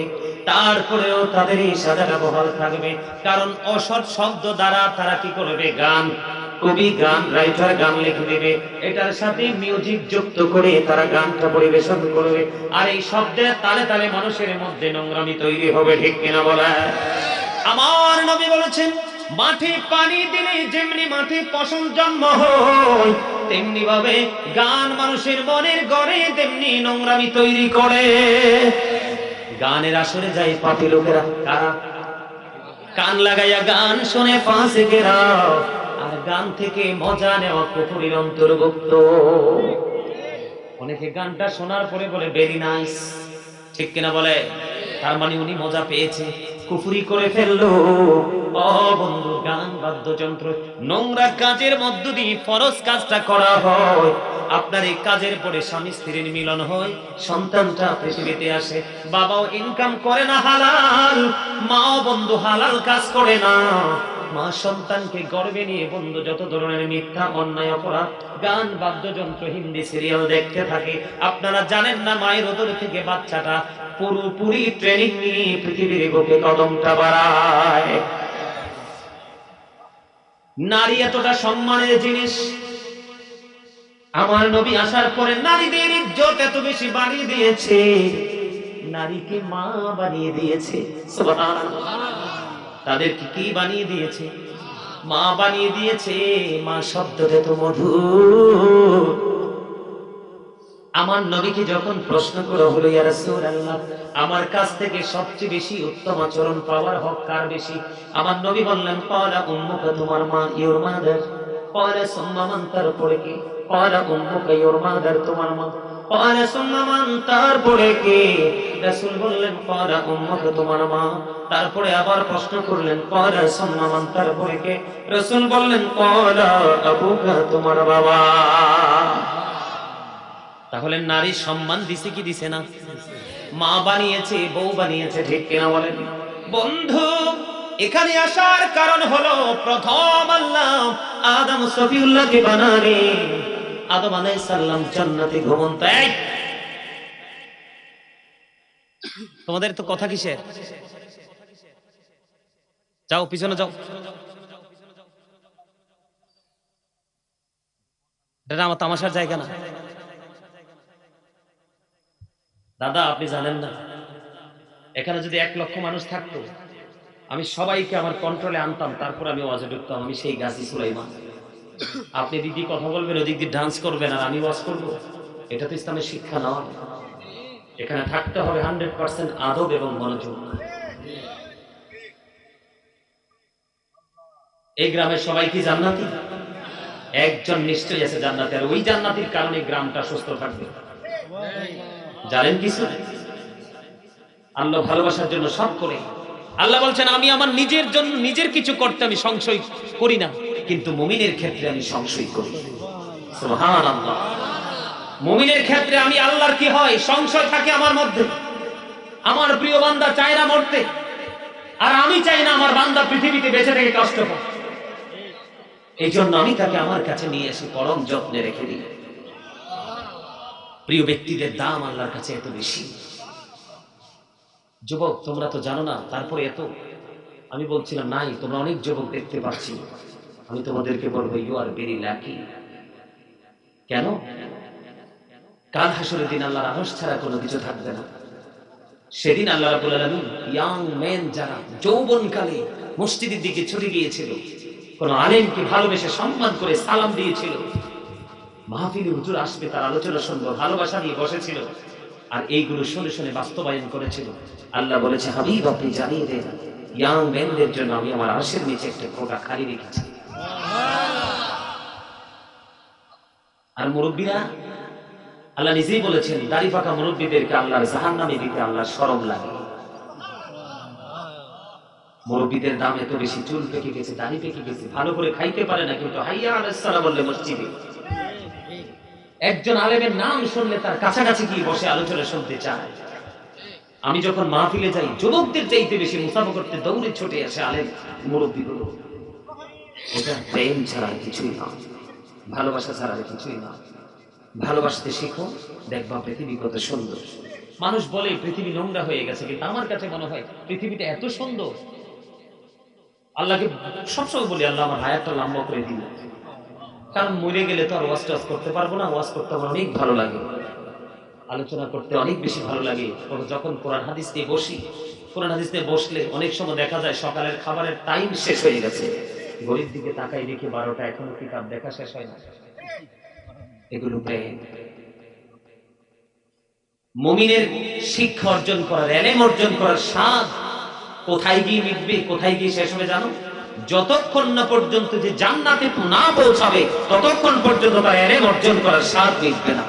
তারপরেও তাদের এই সাজাটা বহাল থাকবে। কারণ অসৎ শব্দ দ্বারা তারা কি করবে? গান, কবি গান রাইটার গান লিখে দেবে, এটার সাথে মিউজিক যুক্ত করে তারা গানটা পরিবেশন করবে, আর এই শব্দের তালে তালে মানুষের মধ্যে নোংরামি তৈরি হবে। ঠিক কিনা বলে? আমার নবী বলেছেন মাঠে পানি দিলে যেমনি মাঠে ফসল জন্ম হয়, তেমনি ভাবে গান মানুষের মনের গড়ে তেমনি নোংরামি তৈরি করে। গানের আসরে যায় পাপী লোকেরা, কারা? কান লাগাইয়া গান শুনে ফাসিকেরা, আর গান থেকে মজা নেওয়া কুফরির অন্তর্ভুক্ত। অনেকে গানটা শোনার পরে বলে ভেরি নাইস, ঠিক কিনা বলে? তার মানে উনি মজা পেয়েছে, কুফরি করে ফেললো। ও বন্ধু, গান বাদ্যযন্ত্র নোংরা কাজের মধ্য দিয়ে ফরজ কাজটা করা হয়। আপনার এই কাজের পরে স্বামী স্ত্রীর মিলন হয়, সন্তানটা পৃথিবীতে আসে, বাবাও ইনকাম করে না হালাল, মাও বন্ধু হালাল কাজ করে না, মা সন্তানকে গর্ভে নিয়ে বন্ধু যত ধরনের মিথ্যা অন্যায় অপরাধ গান বাদ্যযন্ত্র হিন্দি সিরিয়াল দেখতে থাকে। আপনারা জানেন না মায়ের উদর থেকে বাচ্চাটা পুরোপুরি ট্রেনিং নিয়ে পৃথিবীর বুকে কদমটা বাড়ায়। নারী এতটা সম্মানের জিনিস, আমার নবী আসার পরে নারীদের ইজ্জত এত বেশি বাড়িয়ে দিয়েছে, নারীকে মা বানিয়ে দিয়েছে। সুবহানাল্লাহ। তাদেরকে কি বানিয়ে দিয়েছে? মা বানিয়ে দিয়েছে। মা শব্দটা তো মধুর। আমার নবীকে যখন প্রশ্ন করা হলো ইয়া রাসূলুল্লাহ, আমার কাছ থেকে সবচেয়ে বেশি উত্তম আচরণ পাওয়ার হক কার বেশি? আমার নবী বললেন ক্বালা উম্মুকা, তোমার মা, ইউর মাদার। ক্বালা সুম্মা মান, তারপরে কি? ক্বালা উম্মুকা ইউর মাদার, তোমার মা। ক্বালা সুম্মা মান, তারপরে কি? রাসূল বললেন ক্বালা উম্মুকা, তোমার মা। তারপরে আবার প্রশ্ন করলেন ক্বালা সুম্মা মান, তারপরে কি? রাসূল বললেন ক্বালা আবুকা, তোমার বাবা। তাহলে নারী সম্মান দিছে কি দিছে না? মা বানিয়েছে, বউ বানিয়েছে, ঠিক কিনা বলেন? বন্ধু, এখানে আসার কারণ হলো প্রথম আল্লাহ আদম সফিউল্লাহকে বানালেন। আদম আলাইহিস সালাম জান্নাতে ঘুমন্ত। তোমাদের তো কথা কিসের? যাও পিছনে যাও, এটা আমার তামাশার জায়গা না। দাদা, আপনি জানেন না, এখানে যদি 1 লক্ষ মানুষ থাকতো, আমি সবাইকে আমার কন্ট্রোলে আনতাম, তারপর আমি ওয়াজে ঢুকতাম। আমি সেই গাজী সুলাইমান। আপনি দিক দিয়ে কথা বলবেন, ওদিক দিয়ে ডান্স করবেন, আর আমি ওয়াজ করবো। এটা তো ইসলামের শিক্ষা নয়। এখানে থাকতে হবে 100% আদব এবং মনোযোগ। এই গ্রামের সবাই কি জান্নাতি? একজন নিশ্চয়ই আছে জান্নাতি, আর ওই জান্নাতির কারণে গ্রামটা সুস্থ থাকবে। জানেন কিছু? আল্লাহ ভালোবাসার জন্য সব করে। আল্লাহ বলছেন আমি আমার নিজের জন্য নিজের কিছু করতে আমি সংশয় করি না, কিন্তু মুমিনের ক্ষেত্রে আমি সংশয় করি। সুবহানাল্লাহ। মুমিনের ক্ষেত্রে আমি আল্লাহর কি হয়, সংশয় থাকে আমার মধ্যে। আমার প্রিয় বান্দা চায় না মরতে, আর আমি চাই না আমার বান্দা পৃথিবীতে বেঁচে থেকে কষ্ট পায়। এই জন্য আমি তাকে আমার কাছে নিয়ে এসে পরম যত্নে রেখে দিই। প্রিয় ব্যক্তিদের দাম আল্লাহর কাছে এত বেশি। যুবক, তোমরা তো জানো না, তারপরে এত আমি বলছিলাম নাই, তোমরা অনেক যুবক দেখতে পাচ্ছি। আমি তোমাদেরকে বলবো ইউ আর ভেরি লাকি। কেন? কাল হাসরের দিন আল্লাহর আরশ ছাড়া কোনো কিছু থাকবে না। সেদিন আল্লাহ রাব্বুল আলামিন ইয়াং মেন যারা যৌবনকালে মসজিদের দিকে ছুটে গিয়েছিল, কোন আলেমকে ভালোবেসে সম্মান করে সালাম দিয়েছিল, মাহফিলে হুজুর আসবে তার আলোচনা শুনবো ভালোবাসা নিয়ে বসেছিল, আর এইগুলো শুনে শুনে বাস্তবায়ন করেছিল। আল্লাহ বলেছে, হাবিব আপনি জানিয়ে দেন ইয়াং মেনদের জন্য আমি আমার আরশের নিচে একটা কোটা খালি রেখেছি। আর মুরব্বীরা, আল্লাহ নিজেই বলেছেন দাড়ি পাকা মুরব্বীদেরকে আল্লাহর জাহান্নামে দিতে আল্লাহর শরম লাগে। মুরব্বীদের দাম এত বেশি, চুল পেকে গেছে, দাড়ি পেকে গেছে, ভালো করে খাইতে পারে না, কিন্তু হাইয়া আলাইহিস সালাম বললে মসজিদে একজন আলেমের নাম শুনলে তার কাছাকাছি গিয়ে বসে আলোচনা শুনতে চায়। আমি যখন মাহফিলে যাই, যুবকদের চাইতে বেশি মুসাফা করতে দৌড়ে ছুটে আসে আলেম মুরব্বীগুলো। এটা প্রেম ছাড়া কিছুই না, ভালোবাসা ছাড়া কিছুই না। ভালোবাসতে শিখো, দেখবা পৃথিবী কত সুন্দর। মানুষ বলে পৃথিবী নোংরা হয়ে গেছে, কিন্তু আমার কাছে মনে হয় পৃথিবীটা এত সুন্দর। আল্লাহকে সবসময় বলি, আল্লাহ আমার হায়াতটা লম্বা করে দিন, কারণ মরে গেলে তো আর ওয়াজ টাজ করতে পারবো না। ওয়াজ করতে আমার অনেক ভালো লাগে, আলোচনা করতে অনেক বেশি ভালো লাগে। যখন কোরআন হাদিস নিয়ে বসি, কোরআন হাদিস নিয়ে বসলে অনেক সময় দেখা যায় সকালের খাবারের টাইম শেষ হয়ে গেছে, ঘড়ির দিকে তাকাই দেখি 12টা, এখনো কিতাব দেখা শেষ হয় না। এগুলো প্রেম। মুমিনের শিক্ষা অর্জন করার, ইলম অর্জন করার স্বাদ কোথায় গিয়ে মিটবে, কোথায় গিয়ে শেষ হবে জানো? যতক্ষণ না পর্যন্ত যে জান্নাতে না পৌঁছাবে, ততক্ষণ পর্যন্ত তার ইলম অর্জন করার স্বাদ মিটবে না।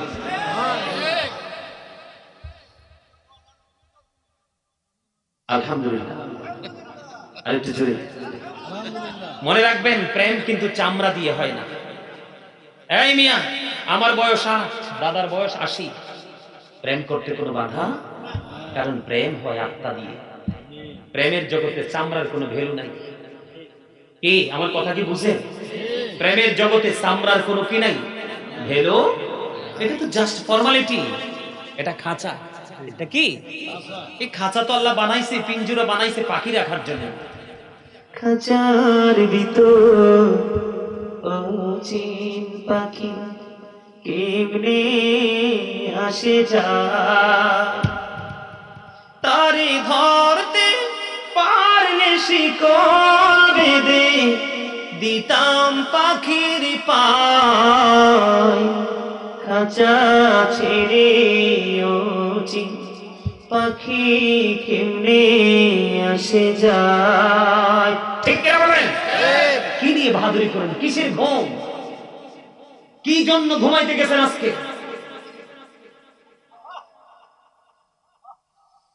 আলহামদুলিল্লাহ। আরেকটু জোরে মনে রাখবেন, প্রেম কিন্তু চামড়া দিয়ে হয় না। এই মিয়া, আমার বয়স 8, দাদার বয়স 80, প্রেম করতে কোনো বাধা? কারণ প্রেম হয় আত্মা দিয়ে। প্রেমের জগতে চামড়ার কোনো ভ্যালু নাই। কি আমার কথা কি বুঝেন? প্রেমের জগতে চামড়ার কোনো কি নাই, ভ্যালু। এটা তো জাস্ট ফর্মালিটি, এটা খাঁচা। এটা কি? এই খাঁচা তো আল্লাহ বানাইছে, পিঞ্জরা বানাইছে পাখি রাখার জন্য। খাঁচার ভিতর অচিন পাখি কেমনে আসে যায়, তারে ধরতে পারলে শিকল বেঁধে দিতাম পাখির পায়। খাঁচা ছেড়ে অচিন পাখি কেমনে আসে যায়। ঠিক কিনা বলেন? কি নিয়ে বাহাদুরি করেন? কিসের ঘুম? কি জন্য ঘুমাইতে গেছেন আজকে?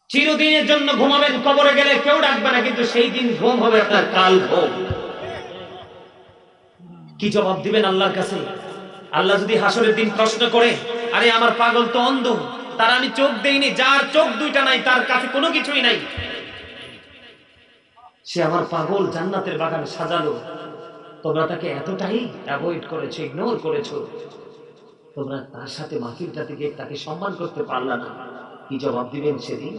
চিরদিনের জন্য ঘুমাবেন, কবরে গেলে কেউ ডাকবে না, কিন্তু সেই দিন ঘুম হবে আপনার কাল ঘুম। কি জবাব দিবেন আল্লাহর কাছে? আল্লাহ যদি হাসরের দিন প্রশ্ন করে, আরে আমার পাগল তো অন্ধ, তার আমি চোখ দেইনি, যার চোখ দুইটা নাই তার কাছে কোনো কিছুই নাই, সে আমার পাগল জান্নাতের বাগান সাজালো, তোমরা তাকে এতটাই অ্যাভয়েড করেছো, ইগনোর করেছো, তোমরা তার সাথে মাহফিলটা থেকে তাকে সম্মান করতে পারলা না। কি জবাব দিবেন সেদিন?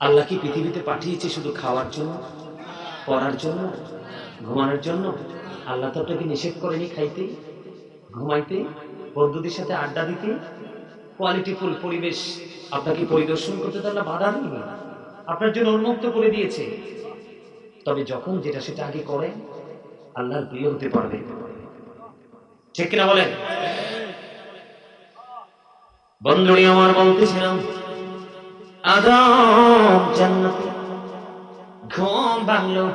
আল্লাহ কি পৃথিবীতে পাঠিয়েছে শুধু খাওয়ার জন্য, পড়ার জন্য, ঘুমানোর জন্য? আল্লাহ তো আপনাকে নিষেধ করেনি খাইতে, ঘুমাইতে, বন্ধুদের সাথে আড্ডা দিতে, কোয়ালিটিফুল পরিবেশ আপনাকে পরিদর্শন করতে তো আল্লাহ বাধা দেয়নি, আপনার জন্য উন্মুক্ত করে দিয়েছে। তবে যখন যেটা সেটা আগে করেন, আল্লাহর প্রিয় হতে পারবে। ঠিক কিনা বলেন? বন্ধুরি আমার বলতেছিলাম, আদম জান্নাতে ঘুম ভাঙলো,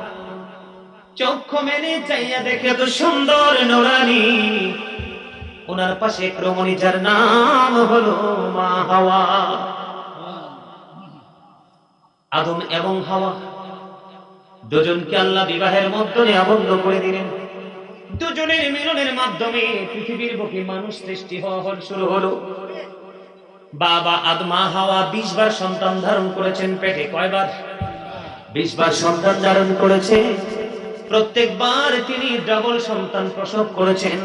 চক্ষু মেলে চাইয়া দেখে তো সুন্দর নোরানি, ওনার পাশে এক রমণী যার নাম হলো মা হাওয়া। আদম এবং হাওয়া দুজনকে আল্লাহ বিবাহের মাধ্যমে আবদ্ধ করে দিলেন। দুজনের মিলনের মাধ্যমে পৃথিবীর বুকে মানুষ সৃষ্টি হওয়া শুরু হলো। বাবা আদম হাওয়া 20 বার সন্তান ধারণ করেছেন পেটে। কয়বার? 20 বার সন্তান ধারণ করেছে। প্রত্যেকবার তিনি ডাবল সন্তান প্রসব করেছেন,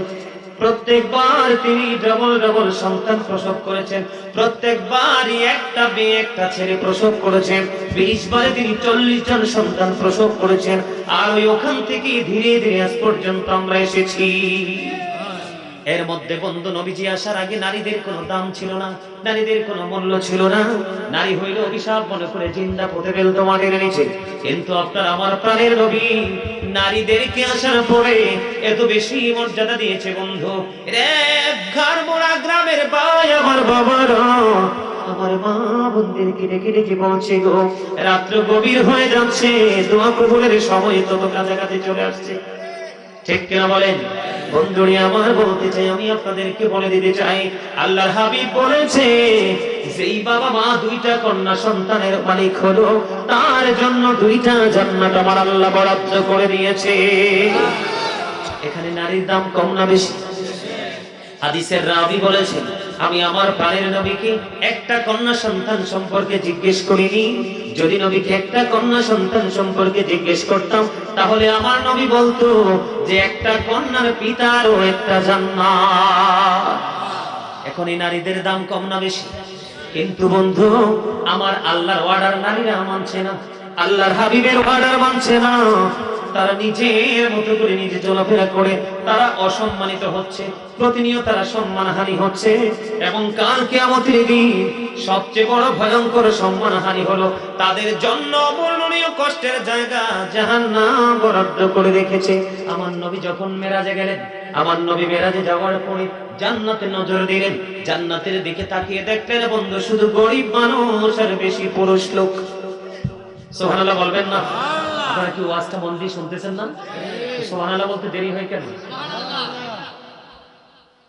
প্রত্যেকবার তিনি ডাবল সন্তান প্রসব করেছেন, প্রত্যেকবারই একটা মেয়ে একটা ছেলে প্রসব করেছেন। 20 বারে তিনি 40 জন সন্তান প্রসব করেছেন। আর ওই ওখান থেকে ধীরে ধীরে আজ পর্যন্ত আমরা এসেছি। এর মধ্যে বন্ধু নবীজি আসার আগে নারীদের কোনো দাম ছিল না, নারীদের কোনো মূল্য ছিল না। নারী হইল অভিশাপ মনে করে জিন্দা পুঁতে ফেলতো মাটির নিচে। কিন্তু আপনার আমার প্রাণের নবী নারীদেরকে আসার পরে এত বেশি মর্যাদা দিয়েছে বন্ধু। রে ঘর মোড়া গ্রামের ভাই আমার বাবারা, আমার মা বোনদেরকে ডেকে ডেকে বলছে গো, রাত্র গভীর হয়ে যাচ্ছে, দোয়া কবুলের সময় তত কাছাকাছি চলে আসছে। ঠিক কিনা বলেন? বন্ধুরি আমার বলতে চাই, আমি আপনাদেরকে বলে দিতে চাই, আল্লাহর হাবিব বলেছে যেই বাবা মা দুইটা কন্যা সন্তানের মালিক হলো, তার জন্য দুইটা জান্নাত আমার আল্লাহ বরাদ্দ করে দিয়েছে। এখানে নারীর দাম কম না বেশি? হাদিসের রাবী বলেছেন, আমি আমার প্রাণের নবীকে একটা কন্যা সন্তান সম্পর্কে জিজ্ঞেস করিনি। যদি নবীকে একটা কন্যা সন্তান সম্পর্কে জিজ্ঞেস করতাম, তাহলে আমার নবী বলতো যে একটা কন্যার পিতারও একটা জান্নাত। এখন এই নারীদের দাম কম না বেশি? কিন্তু বন্ধু আমার আল্লাহর অর্ডার নারীরা মানছে না, আল্লাহর হাবিবের অর্ডার মানছে না। তারা নিজের মতো করে নিজে চলাফেরা করে, তারা অসম্মানিত হচ্ছে, প্রতিনিয়ত তারা সম্মানহানি হচ্ছে। এবং কাল কিয়ামতের দিন সবচেয়ে বড় ভয়ঙ্কর সম্মানহানি হলো তাদের জন্য অবর্ণনীয় কষ্টের জায়গা জাহান্নাম বরাদ্দ করে রেখেছে। আমার নবী যখন মেরাজে গেলেন, আমার নবী মেরাজে যাওয়ার পরে জান্নাতে নজর দিলেন, জান্নাতের দিকে তাকিয়ে দেখলেন বন্ধু শুধু গরিব মানুষ আর বেশি পুরুষ লোক। সুবহানাল্লাহ বলবেন না? আপনারা কি ওয়াজটা মন দিয়ে শুনতেছেন না? সুবহানাল্লাহ বলতে দেরি হয় কেন?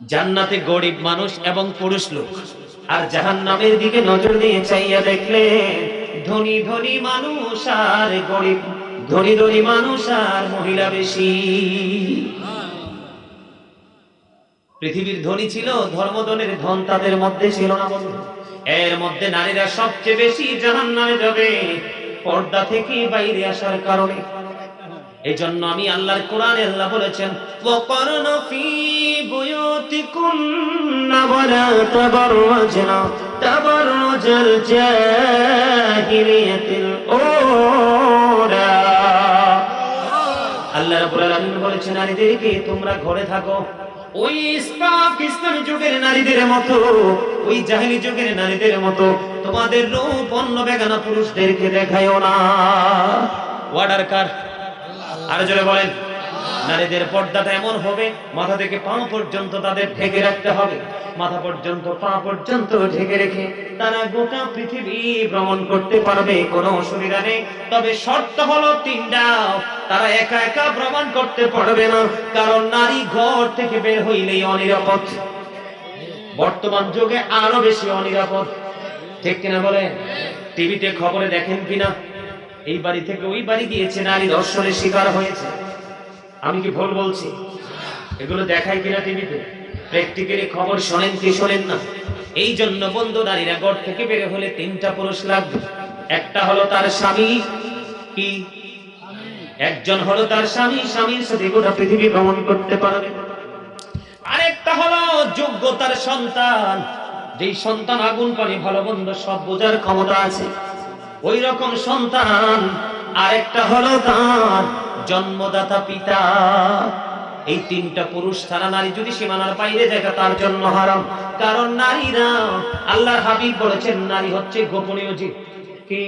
জান্নাতে গরিব মানুষ এবং পুরুষ লোক, আর জাহান্নামের দিকে নজর দিয়ে চাইয়া দেখলে ধনী ধনী মানুষ আর গরিব, ধনী ধনী মানুষ আর মহিলা বেশি। পৃথিবীর ধনী ছিল, ধর্মধনের ধন তাদের মধ্যে ছিল না বন্ধু। এর মধ্যে নারীরা সবচেয়ে বেশি জাহান্নামে যাবে পর্দা থেকে বাইরে আসার কারণে। এই জন্য আমি আল্লাহর কোরআনে আল্লাহ বলেছেন, ওয়াকারনা ফি বুয়ুতিকুন্না ওয়ালা তাবাররাজনা তাবাররুজাল জাহিলিয়াতিল উলা। আল্লাহ রাব্বুল আলামিন বলেছেন, নারীদেরকে তোমরা ঘরে থাকো, ওই ইসলামী যুগের নারীদের মতো, ওই জাহেলি যুগের নারীদের মতো তোমাদের রূপ অন্য বেগানা পুরুষদেরকে দেখায়ও না। ওয়ার্ডার কার? আর জোরে বলেন। নারীদের পর্দাটা এমন হবে, মাথা থেকে পা পর্যন্ত তাদের ঢেকে রাখতে হবে। মাথা পর্যন্ত পা পর্যন্ত ঢেকে রেখে তারা গোটা পৃথিবী ভ্রমণ করতে পারবে, কোনো অসুবিধা নেই। তবে শর্ত হলো তিনটা, তারা একা একা ভ্রমণ করতে পারবে না, কারণ নারী ঘর থেকে বের হইলেই অনিরাপদ। বর্তমান যুগে আরো বেশি অনিরাপদ। ঠিক কিনা বলে? টিভিতে খবরে দেখেন কিনা, এই বাড়ি থেকে ওই বাড়ি গিয়েছে, নারী ধর্ষণের শিকার হয়েছে। আমি কি ভুল বলছি? এগুলো দেখায় কিনা টিভিতে? প্র্যাকটিক্যালি খবর শোনেন কি শোনেন না? এই জন্য বন্ধু নারীরা ঘর থেকে বের হলে তিনটা পুরুষ লাগবে। একটা হলো তার স্বামী, কি একজন হলো তার স্বামী, স্বামীর সাথে গোটা পৃথিবী ভ্রমণ করতে পারবে। আরেকটা হলো যোগ্যতার সন্তান, যেই সন্তান আগুন পানি ভালো মন্দ সব বোঝার ক্ষমতা আছে, ওই রকম সন্তান। আরেকটা হলো তার জন্মদাতা পিতা। এই তিনটা পুরুষ ছাড়া নারী যদি সীমানার বাইরে যায় তার জন্য হারাম। কারণ নারীরা, আল্লাহর হাবিব বলেছেন, নারী হচ্ছে গোপনীয় জীব। কি?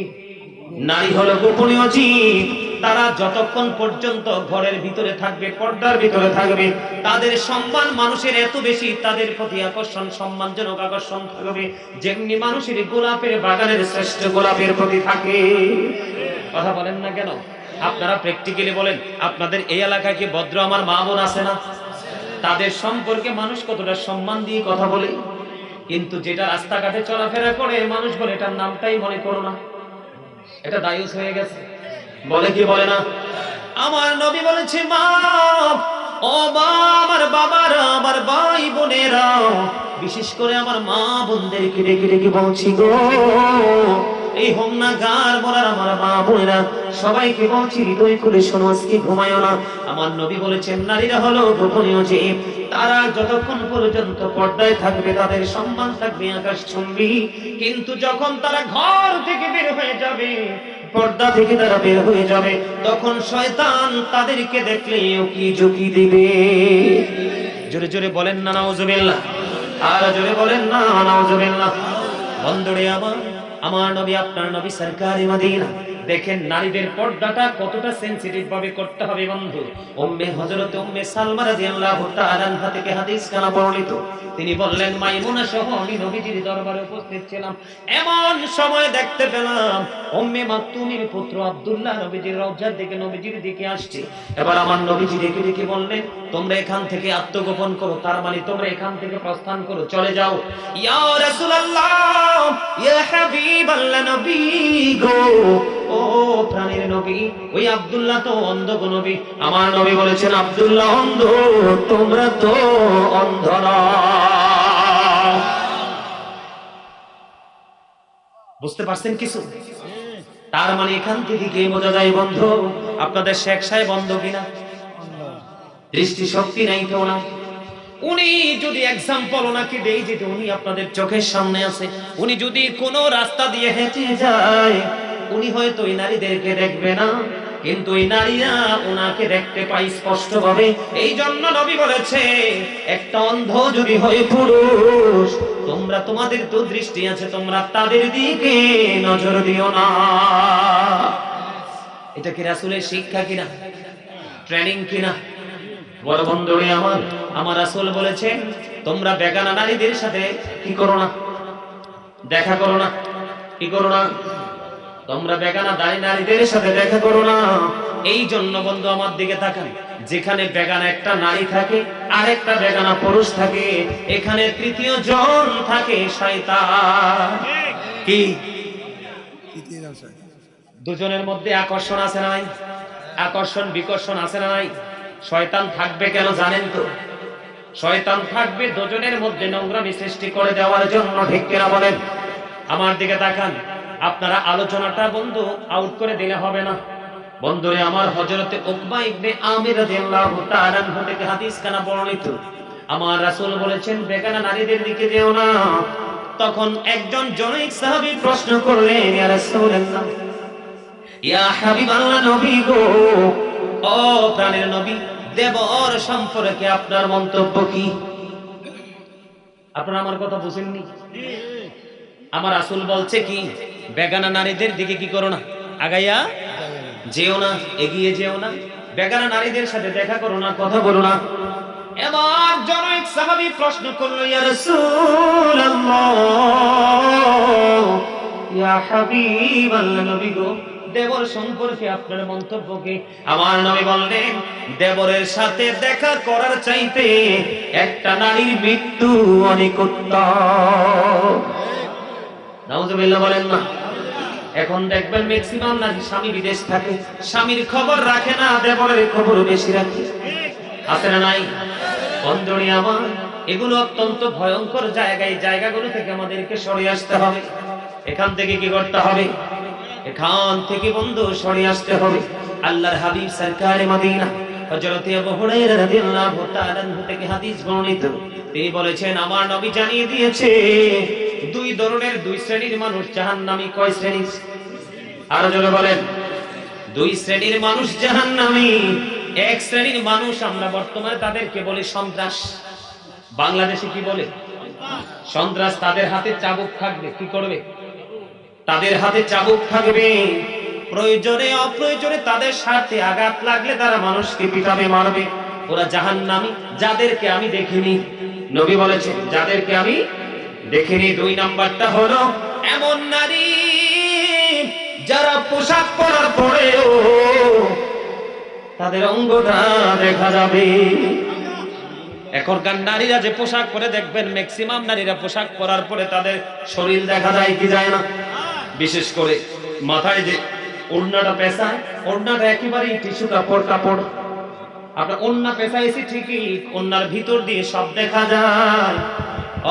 নারী হলো গোপনীয় জীব। তারা যতক্ষণ পর্যন্ত ঘরের ভিতরে থাকবে, পর্দার ভিতরে থাকবে, তাদের সম্মান মানুষের এত বেশি, তাদের প্রতি আকর্ষণ, সম্মানজনক আকর্ষণ থাকবে, যেমনি মানুষের গোলাপের বাগানের শ্রেষ্ঠ গোলাপের প্রতি থাকে। কথা বলেন না কেন? আপনারা প্র্যাকটিক্যালি বলেন, আপনাদের এই এলাকায় কি ভদ্র আমার মা বোন আছে না? তাদের সম্পর্কে মানুষ কতটা সম্মান দিয়ে কথা বলে, কিন্তু যেটা রাস্তাঘাটে চলাফেরা করে মানুষ বলে এটার নামটাই মনে করো না, এটা দায়ুস হয়ে গেছে। বলে কি বলে না? আমার নবী বলেছে, মা ও মা, আমার বাবারা, আমার ভাই বোনেরা, বিশেষ করে আমার মা বোনদেরকে ডেকে ডেকে বলছি গো, এই হোমনা গার বলার আমার মা বোনেরা সবাইকে বলছি, হৃদয় করে শোনো, আজকে ঘুমায়ও না। আমার নবী বলেছেন, নারীরা হলো গোপনীয় জীব। তারা যতক্ষণ পর্যন্ত পর্দায় থাকবে তাদের সম্মান থাকবে আকাশচুম্বী, কিন্তু যখন তারা ঘর থেকে বের হয়ে যাবে, পর্দা থেকে তারা বের হয়ে যাবে, তখন শয়তান তাদেরকে দেখলে উকি ঝুঁকি দিবে। জোরে জোরে বলেন না নাউজুবিল্লাহ, আর জোরে বলেন না নাউজুবিল্লাহ। বন্ধুরে আমার নবী, আপনার নবী সরকারে মদিনা, দেখেন নারীদের পর্দাটা কতটা সেনসিটিভ ভাবে করতে হবে বন্ধু। হযরত উম্মে সালমা রাদিয়াল্লাহু তাআলা আনহা থেকে হাদিস কানা বর্ণিত, তিনি বললেন মাইমুনা সহ আমি নবীজির দরবারে উপস্থিত ছিলাম, এমন সময় দেখতে পেলাম উম্মে মাকতুমের পুত্র আব্দুল্লাহ নবীজির রওজার দিকে নবীজির দিকে আসছে। এবার আমার নবীজি ডেকে ডেকে বললেন, তোমরা এখান থেকে আত্মগোপন করো, তার মানে তোমরা এখান থেকে প্রস্থান করো, চলে যাও। ইয়া রাসূলুল্লাহ, ইয়া হাবিবাল্লাহ, নবী গো, ও প্রাণের নবী, ওই আব্দুল্লাহ তো অন্ধ গো নবী। আমার নবী বলেছেন আব্দুল্লাহ অন্ধ, তোমরা তো অন্ধ না। বুঝতে পারছেন কিছু? তার মানে এখান থেকে কি বোঝা যায় বন্ধু, আপনাদের শেখ সাহেব অন্ধ কিনা? দৃষ্টি শক্তি নাই তো না? উনি যদি এক্সাম্পল ওনাকে দেই, যেটা উনি আপনাদের চোখের সামনে আছে, উনি যদি কোনো রাস্তা দিয়ে হেঁটে যায়, উনি হয়তো এই নারীদেরকে দেখবে না, কিন্তু এই নারীরা ওনাকে দেখতে পায় স্পষ্ট ভাবে। এই জন্য নবী বলেছে একটা অন্ধ যদি হয় পুরুষ, তোমরা, তোমাদের তো দৃষ্টি আছে, তোমরা তাদের দিকে নজর দিও না। এটা কি রাসূলের শিক্ষা কিনা, ট্রেনিং কিনা? বড় বন্ধুরে আমার রাসূল বলেছেন তোমরা বেগানা নারীদের সাথে কি করো না, দেখা করো না। কি করো না? তোমরা বেগানা নারীদের সাথে দেখা করো না। এই জন্য বন্ধু আমার দিকে তাকান, যেখানে বেগানা একটা নারী থাকে আর একটা বেগানা পুরুষ থাকে, এখানে তৃতীয় জন থাকে শয়তান। কি দুজনের মধ্যে আকর্ষণ আছে না নাই? আকর্ষণ বিকর্ষণ আছে না নাই? শয়তান থাকবে কেন জানেন তো? শয়তান থাকবে দুজনের মধ্যে নোংরামি সৃষ্টি করে দেওয়ার জন্য, ঠিক কিনা বলেন? আমার দিকে তাকান, আপনারা আলোচনাটা বন্ধু আউট করে দিলে হবে না। বন্ধুরে আমার, হযরতে উকবা ইবনে আমির রাদিয়াল্লাহু তাআলা আনহু থেকে হাদিস কানা বর্ণিত, আমার রাসূল বলেছেন বেগানা নারীদের দিকে যেও না। তখন একজন জনৈক সাহাবী প্রশ্ন করলেন, ইয়া রাসূলুল্লাহ, ইয়া হাবিবাল্লাহ, নবী গো, ও প্রাণের নবী, দেবর সম্পর্কে আপনার মন্তব্য কি? আপনারা আমার কথা বুঝেননি? আমার রাসূল বলছে কি, বেগানা নারীদের দিকে কি করো না, আগাইয়া যেও না, এগিয়ে যেও না, বেগানা নারীদের সাথে দেখা করো না, কথা বলো না। এবার জনৈক সাহাবী প্রশ্ন করলো, ইয়া রাসূলুল্লাহ, ইয়া হাবিবাল্লাহ, নবী গো, দেবর সম্পর্কে আপনার মন্তব্য কি? আমার নবী বললেন, দেবরের সাথে দেখা করার চাইতে একটা নারীর মৃত্যু অনেক উত্তম। নাউজুবিল্লাহ বলেন না? এখন দেখবেন ম্যাক্সিমাম নারী স্বামী বিদেশ থাকে, স্বামীর খবর রাখে না, দেবরের খবর বেশি রাখে। আছে না নাই? বন্ধুরে আমার, এগুলো অত্যন্ত ভয়ঙ্কর জায়গায়, জায়গাগুলো থেকে আমাদেরকে সরে আসতে হবে। এখান থেকে কি করতে হবে? এখান থেকে বন্ধু সরে আসতে হবে। আল্লাহর হাবিব সরকারে মদিনা হযরত আবু হুরায়রা রাদিয়াল্লাহু তাআলা আনহু থেকে হাদিস বর্ণিত, তিনি বলেছেন আমার নবী জানিয়ে দিয়েছে দুই ধরনের, দুই শ্রেণীর মানুষ জাহান্নামী। কয় শ্রেণী? আরো জোরে বলেন। দুই শ্রেণীর মানুষ জাহান্নামী। এক শ্রেণীর মানুষ আমরা বর্তমানে তাদেরকে বলি সন্ত্রাস। বাংলাদেশে কি বলে? সন্ত্রাস। তাদের হাতে চাবুক থাকবে, কি করবে? তাদের হাতে চাবুক থাকবে, প্রয়োজনে অপ্রয়োজনে তাদের স্বার্থে আঘাত লাগলে তারা মানুষকে পিটাবে, মারবে। ওরা জাহান্নামী, যাদেরকে আমি দেখিনি। নবী বলেছেন যাদেরকে আমি দেখিনি। দুই নাম্বারটা হলো এমন নারী যারা পোশাক পরার পরেও তাদের অঙ্গটা দেখা যাবে। এখনকার নারীরা যে পোশাক পরে, দেখবেন ম্যাক্সিমাম নারীরা পোশাক পরার পরে তাদের শরীর দেখা যায় কি যায় না? বিশেষ করে মাথায় যে ওড়নাটা পেঁচায়, ওড়নাটা একেবারেই টিস্যু কাপড়। আপনার ওড়না পেঁচাইছি ঠিকই, ওড়নার ভিতর দিয়ে সব দেখা যায়।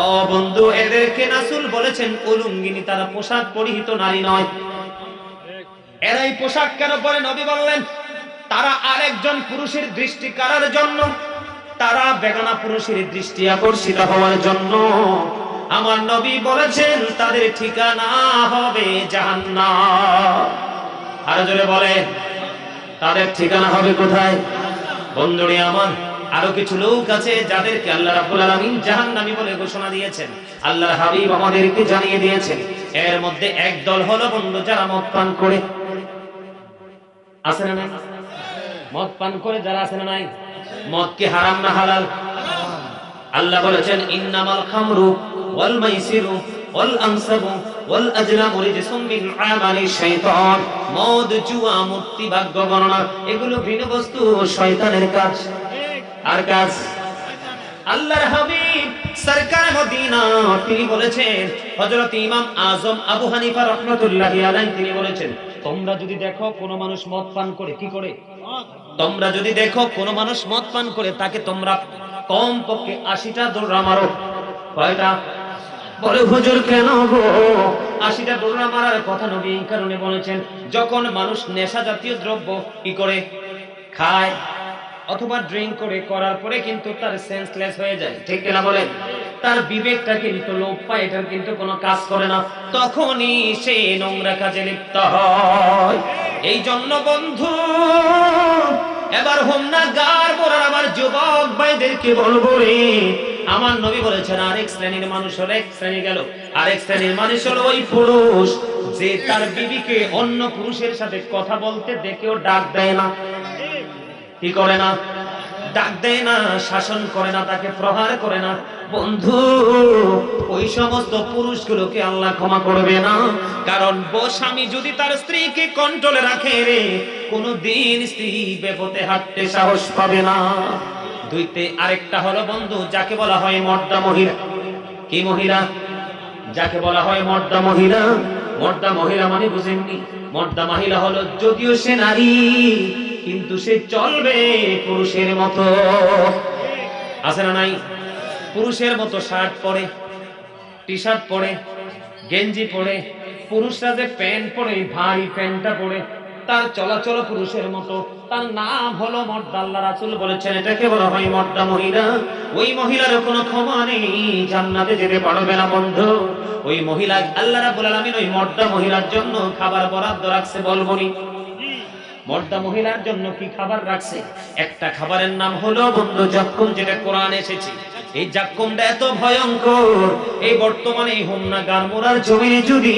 ও বন্ধু, এদেরকে রাসূল বলেছেন উলঙ্গিনী, তারা পোশাক পরিহিত নারী নয়। এরাই পোশাক কেন পরে? নবী বললেন তারা আরেকজন পুরুষের দৃষ্টি কাড়ার জন্য, তারা বেগানা পুরুষের দৃষ্টি আকর্ষিত হওয়ার জন্য। আমার নবী বলেছেন তাদের ঠিকানা হবে জাহান্নাম। আরো জোরে বলে, তাদের ঠিকানা হবে কোথায়? বন্ধুরে আমার, আরো কিছু লোক আছে যাদেরকে আল্লাহ রাব্বুল আলামিন জাহান্নামী বলে ঘোষণা দিয়েছেন। আল্লাহর হাবিব আমাদেরকে জানিয়ে দিয়েছেন, এর মধ্যে এক দল হলো বন্ধু যারা মদ পান করে। আছে না নাই? মদ পান করে যারা আছে না নাই? মদ কি হারাম না হালাল? আল্লাহ বলেছেন, ইন্নামাল খামরু ওয়াল মাইসিরু ওয়াল আনসাবু ওয়াল আজলামু রিজসুম মিন আমালিশ শাইতান। মদ, জুয়া, মূর্তি, ভাগ্য গণনা এগুলো ভিন্ন বস্তু, শয়তানের কাজ। আর কাজ আল্লাহর হাবিব সরকার মদিনা তিনি বলেছেন, হযরত ইমাম আজম আবু হানিফা রাহমাতুল্লাহি আলাইহি তিনি বলেছেন, তোমরা যদি দেখো কোন মানুষ মদ পান করে, কি করে? তোমরা যদি দেখো কোন মানুষ মদ পান করে, তাকে তোমরা কম পক্ষে 80টা দৌড়া মারো। কয়টা? বলে হুজুর কেন গো 80টা দৌড়া মারার কথা নবী এই কারণে বলেছেন, যখন মানুষ নেশা জাতীয় দ্রব্য কি করে খায় অথবা ড্রিঙ্ক করে, করার পরে কিন্তু তার সেন্সলেস হয়ে যায়, ঠিক কিনা বলেন? তার বিবেকটা কিন্তু লোপ পায়, এটার কিন্তু কোনো কাজ করে না, তখনই সে নোংরা কাজে লিপ্ত হয়। এই জন্য বন্ধু এবার হোম না গার মোরার আমার যুবক ভাইদেরকে বলবো রে, আমার নবী বলেছেন আরেক শ্রেণীর মানুষ হলো, এক শ্রেণী গেল, আরেক শ্রেণীর মানুষ হলো ওই পুরুষ যে তার বিবিকে অন্য পুরুষের সাথে কথা বলতে দেখেও ডাক দেয় না, কি করে না? ডাক দেয় না, শাসন করে না, তাকে প্রহার করে না। বন্ধু ওই সমস্ত পুরুষগুলোকে আল্লাহ ক্ষমা করবে না, কারণ স্বামী যদি তার স্ত্রীকে কন্ট্রোলে রাখে রে, কোনদিন স্ত্রী বিপদে হাঁটতে সাহস পাবে না। দুইতে আরেকটা হলো বন্ধু যাকে বলা হয় মর্দা মহিলা। কি মহিলা? যাকে বলা হয় মর্দা মহিলা। মর্দা মহিলা মানে বুঝেননি? মর্দা মহিলা হলো যদিও সে নারী কিন্তু সে চলবে পুরুষের মতো, আছে না নাই? পুরুষের মতো শার্ট পরে, টি শার্ট পরে, গেঞ্জি পরে, পুরুষরা যে প্যান্ট পরে, ভারী প্যান্টটা পরে, তার চলাচল পুরুষের মতো, তার নাম হলো মর্দা। আল্লাহ রাসূল বলেছেন এটাকে বলা হয় মর্দা মহিলা। ওই মহিলার কোনো ক্ষমা নেই, জান্নাতে যেতে পারবে না বন্ধু। ওই মহিলা আল্লাহ রাব্বুল আলামিন ওই মর্দা মহিলার জন্য খাবার বরাদ্দ রাখছে, বলবনি? মর্দা মহিলার জন্য কি খাবার রাখছে? একটা খাবারের নাম হলো বন্ধু জাক্কুম, যেটা কোরআনে এসেছে। এই জাক্কুমটা এত ভয়ঙ্কর, এই বর্তমানে এই হোমনা গারমোরার জমিনে যদি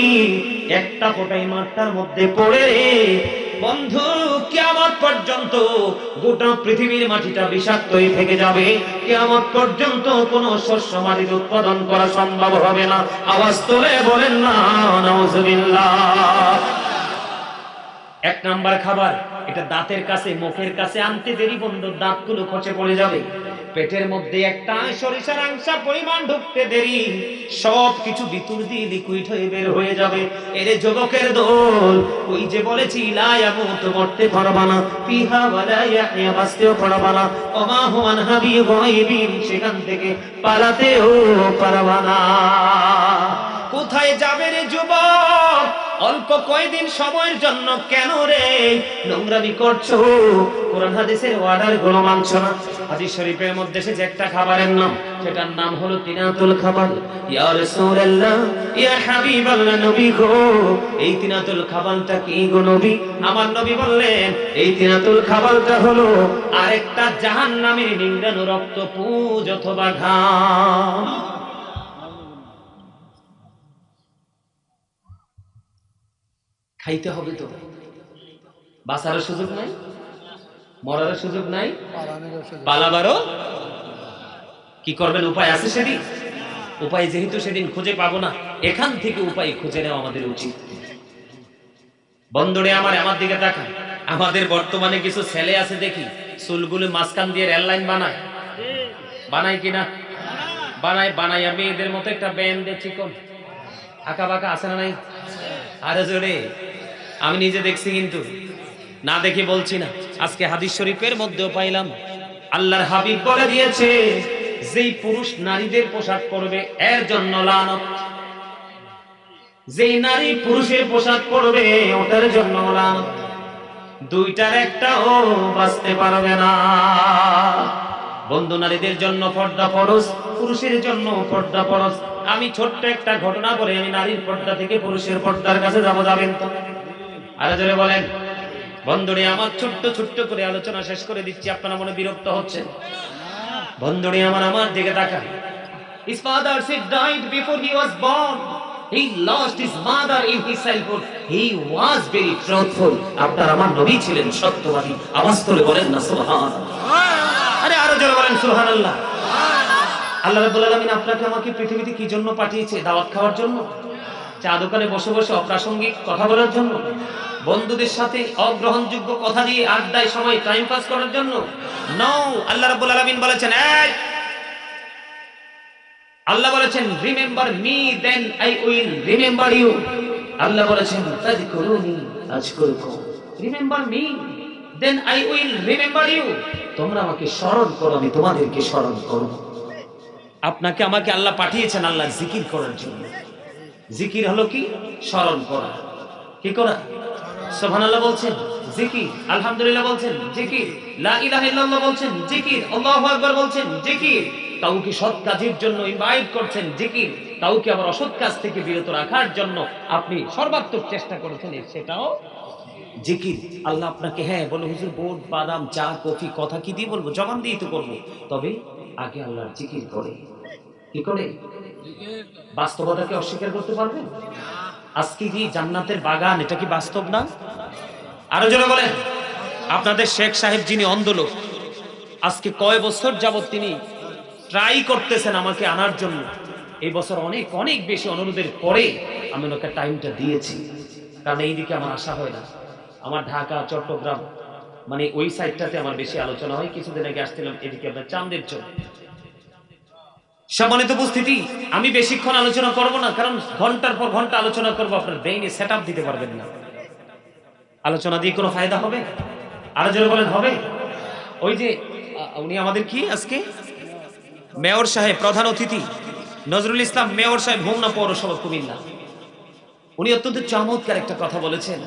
একটা ফোঁটাই মাঠটার মধ্যে পড়ে বন্ধু, কিয়ামত পর্যন্ত গোটা পৃথিবীর মাটিটা বিষাক্ত হয়ে থেকে যাবে। কিয়ামত পর্যন্ত কোনো শস্য মাটিতে উৎপাদন করা সম্ভব হবে না। আওয়াজ তোলে বলেন না নাউজুবিল্লাহ। এক নাম্বার খাবার, এটা দাঁতের কাছে, মুখের কাছে আনতে দেরি বন্ধু, দাঁতগুলো খসে পড়ে যাবে। পেটের মধ্যে একটা সরিষার আংশা পরিমাণ ঢুকতে দেরি, সব কিছু ভিতর দিয়ে লিকুইড হয়ে বের হয়ে যাবে। এরে যুবকের দল, ওই যে বলেছি লা ইয়ামুতু, মরতে পারবা না, ফিহা ওয়ালা ইয়াহইয়া, বাঁচতেও পারবা না, ওমা হুয়া হাবি গায়বিন, সেখান থেকে পালাতেও পারবা না। কোথায় যাবে রে যুবক? অল্প কয়দিন সময়ের জন্য কেন রে নোংরামি করছো? কোরআন হাদিসের অর্ডার গুলো মানছো না। হাদিস শরীফের মধ্যে এসেছে একটা খাবারের নাম, সেটার নাম হলো তিনাতুল খাবার। ইয়া রাসূলুল্লাহ, ইয়া হাবিবাল্লাহ, নবী গো এই তিনাতুল খাবারটা কি গো নবী? আমার নবী বললেন এই তিনাতুল খাবারটা হলো আরেকটা জাহান্নামের নিংড়ানো রক্ত, পুঁজ অথবা ঘাম। খাইতে হবে তো, বাঁচার সুযোগ নাই, মরার সুযোগ নাই, পালাবারও কি করবেন? উপায় আছে সেদিন? উপায় যেহেতু সেদিন খুঁজে পাবো না, এখান থেকে উপায় খুঁজে নেওয়া আমাদের উচিত। বন্ধুরে আমার দিকে তাকান। আমাদের বর্তমানে কিছু ছেলে আছে দেখি চুলগুলো মাঝখান দিয়ে রেল লাইন বানায়, বানায় কিনা? বানায় মেয়েদের মতো একটা ব্যান্ড চিকন আঁকা বাঁকা, আছে না নাই? আরে জোরে, আমি নিজে দেখছি, কিন্তু না দেখে বলছি না। আজকে হাদিস শরীফের মধ্যেও পাইলাম আল্লাহর হাবিব বলে দিয়েছে, যেই পুরুষ নারীদের পোশাক পরবে এর জন্য লানত, যেই নারী পুরুষের পোশাক পরবে ওটার জন্য লানত। দুইটার একটাও বাঁচতে পারবে না বন্ধু। নারীদের জন্য পর্দা ফরজ, পুরুষের জন্য পর্দা ফরজ। আমি ছোট্ট একটা ঘটনা বলে আমি নারীর পর্দা থেকে পুরুষের পর্দার কাছে যাবেন তো? আর জোরে বলেন। বন্ধুরে আমার ছোট্ট ছোট্ট করে আলোচনা শেষ করে দিচ্ছি, আপনারা মনে বিরক্ত হচ্ছেন? বন্ধুরে আমার দিকে তাকান। His father said died before he was born. He lost his mother in his childhood. He was very truthful. আপনার আমার নবী ছিলেন সত্যবাদী। আওয়াজ তুলে বলেন না সুবহানাল্লাহ। আরে আরো জোরে বলেন সুবহানাল্লাহ। আল্লাহ রাব্বুল আলামিন আপনাকে আমাকে পৃথিবীতে কি জন্য পাঠিয়েছে? দাওয়াত খাওয়ার জন্য? চা দোকানে বসে বসে অপ্রাসঙ্গিক কথা বলার জন্য? বন্ধুদের সাথে অগ্রহণযোগ্য কথা দিয়ে আড্ডায় সময় টাইম পাস করার জন্য? নো। আল্লাহ রাব্বুল আলামিন বলেছেন, এই আল্লাহ বলেছেন, remember me then I will remember you. আল্লাহ বলেছেন, ফাযকুরুনি আযকুরুকুম। Remember me then I will remember you. তোমরা আমাকে স্মরণ করো, আমি তোমাদেরকে স্মরণ করব। আপনাকে আমাকে আল্লাহ পাঠিয়েছেন আল্লাহর জিকির করার জন্য। জিকির হলো কি? স্মরণ করা। কি করা? সুবহানাল্লাহ বলছেন, জিকির। আলহামদুলিল্লাহ বলছেন, জিকির। লা ইলাহা ইল্লাল্লাহ বলছেন, জিকির। আল্লাহু আকবার বলছেন, জিকির। কাউকে সৎ কাজের জন্য ইনভাইট করছেন, জিকির। কাউকে আবার অসৎ কাজ থেকে বিরত রাখার জন্য আপনি সর্বাত্মক চেষ্টা করেছেন, সেটাও জিকির। আল্লাহ আপনাকে হ্যাঁ বলে, হুজুর বোট বাদাম চা কফি কথা কি দিয়ে বলবো? জবান দিয়ে তো করবো। তবে আগে আল্লাহর জিকির করে। কি করে? বাস্তবতাকে অস্বীকার করতে পারবেন? আজকে কি জান্নাতের বাগান, এটা কি বাস্তব না? আরো জোরে বলেন। আপনাদের শেখ সাহেব যিনি অন্ধ লোক, আজকে কয় বছর যাবত তিনি ট্রাই করতেছেন আমাকে আনার জন্য। এই বছর অনেক অনেক বেশি অনুরোধের পরে আমি ওনাকে টাইমটা দিয়েছি, কারণ এইদিকে আমার আশা হয় না। আমার ঢাকা চট্টগ্রাম মানে ওই সাইডটাতে আমার বেশি আলোচনা হয়। কিছুদিন আগে আসছিলাম এদিকে আপনার চান্দের চর। সম্মানিত উপস্থিতি, আমি বেশিক্ষণ আলোচনা করব না, কারণ ঘন্টার পর ঘন্টা আলোচনা করব, আপনার ব্রেইনে সেটআপ দিতে পারবেন না। আলোচনা দিয়ে কোনো ফায়দা হবে? আরো জোরে বলেন, হবে? ওই যে উনি আমাদের কি আজকে মেয়র সাহেব, প্রধান অতিথি নজরুল ইসলাম মেয়র সাহেব, হোমনা পৌরসভা কুমিল্লা, উনি অত্যন্ত চমৎকার একটা কথা বলেছেন।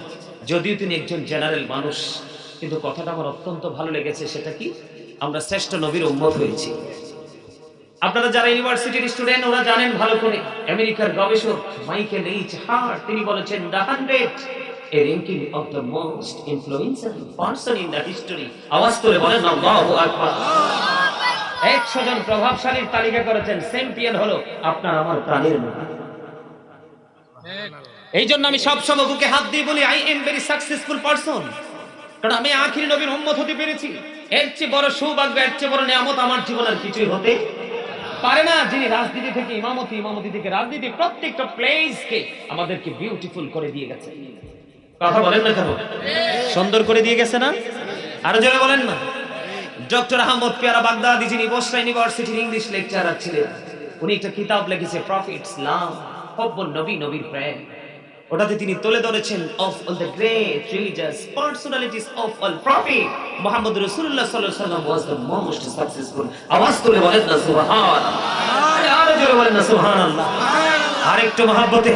যদিও তিনি একজন জেনারেল মানুষ, কিন্তু কথাটা আমার অত্যন্ত ভালো লেগেছে। সেটা কি? আমরা শ্রেষ্ঠ নবীর উম্মত হয়েছি। আপনারা যারা ইউনিভার্সিটির স্টুডেন্ট ওরা জানেন ভালো করে। আমেরিকার গবেষক মাইকেল এইচ হার্ট তিনি বলেছেন, the 100 a ranking of the most influential person in the history। আওয়াজ করে বলেন আল্লাহু আকবার। 100 জন প্রভাবশালীর তালিকা করেছেন, চ্যাম্পিয়ন হলো আপনার আমার প্রাণের নবী। এই জন্য আমি সব সময় বুকে হাত দিয়ে বলি, I am very successful person, কারণ আমি আখিরি নবীর উম্মত হতে পেরেছি। এর চেয়ে বড় সৌভাগ্য, এর চেয়ে বড় নিয়ামত আমার জীবনের কিছুই হতে পারে না। যিনি রাজনীতি থেকে ইমামতি, ইমামতি থেকে রাজনীতি, প্রত্যেকটা প্লেসকে আমাদেরকে বিউটিফুল করে দিয়ে গেছে। কথা বলেন না কেন? সুন্দর করে দিয়ে গেছে না? আরো জোরে বলেন না। ডক্টর আহমদ পেয়ারা বাগদাদি যিনি বসরা ইউনিভার্সিটির ইংলিশ লেকচারার ছিলেন, উনি একটা কিতাব লিখেছে, প্রফিটস লাভ, হব্বুন নবী, নবীর প্রেম। ওটাতে তিনি তুলে ধরেছেন of all the great religious personalities of all prophet Muhammad রাসূলুল্লাহ সাল্লাল্লাহু আলাইহি ওয়াসাল্লাম ওয়াজ দ্য মোস্ট সাকসেসফুল। আওয়াজ তুলে বলেন না সুবহানাল্লাহ। আরো জোরে বলেন না সুবহানাল্লাহ। আরেকটু মহব্বতে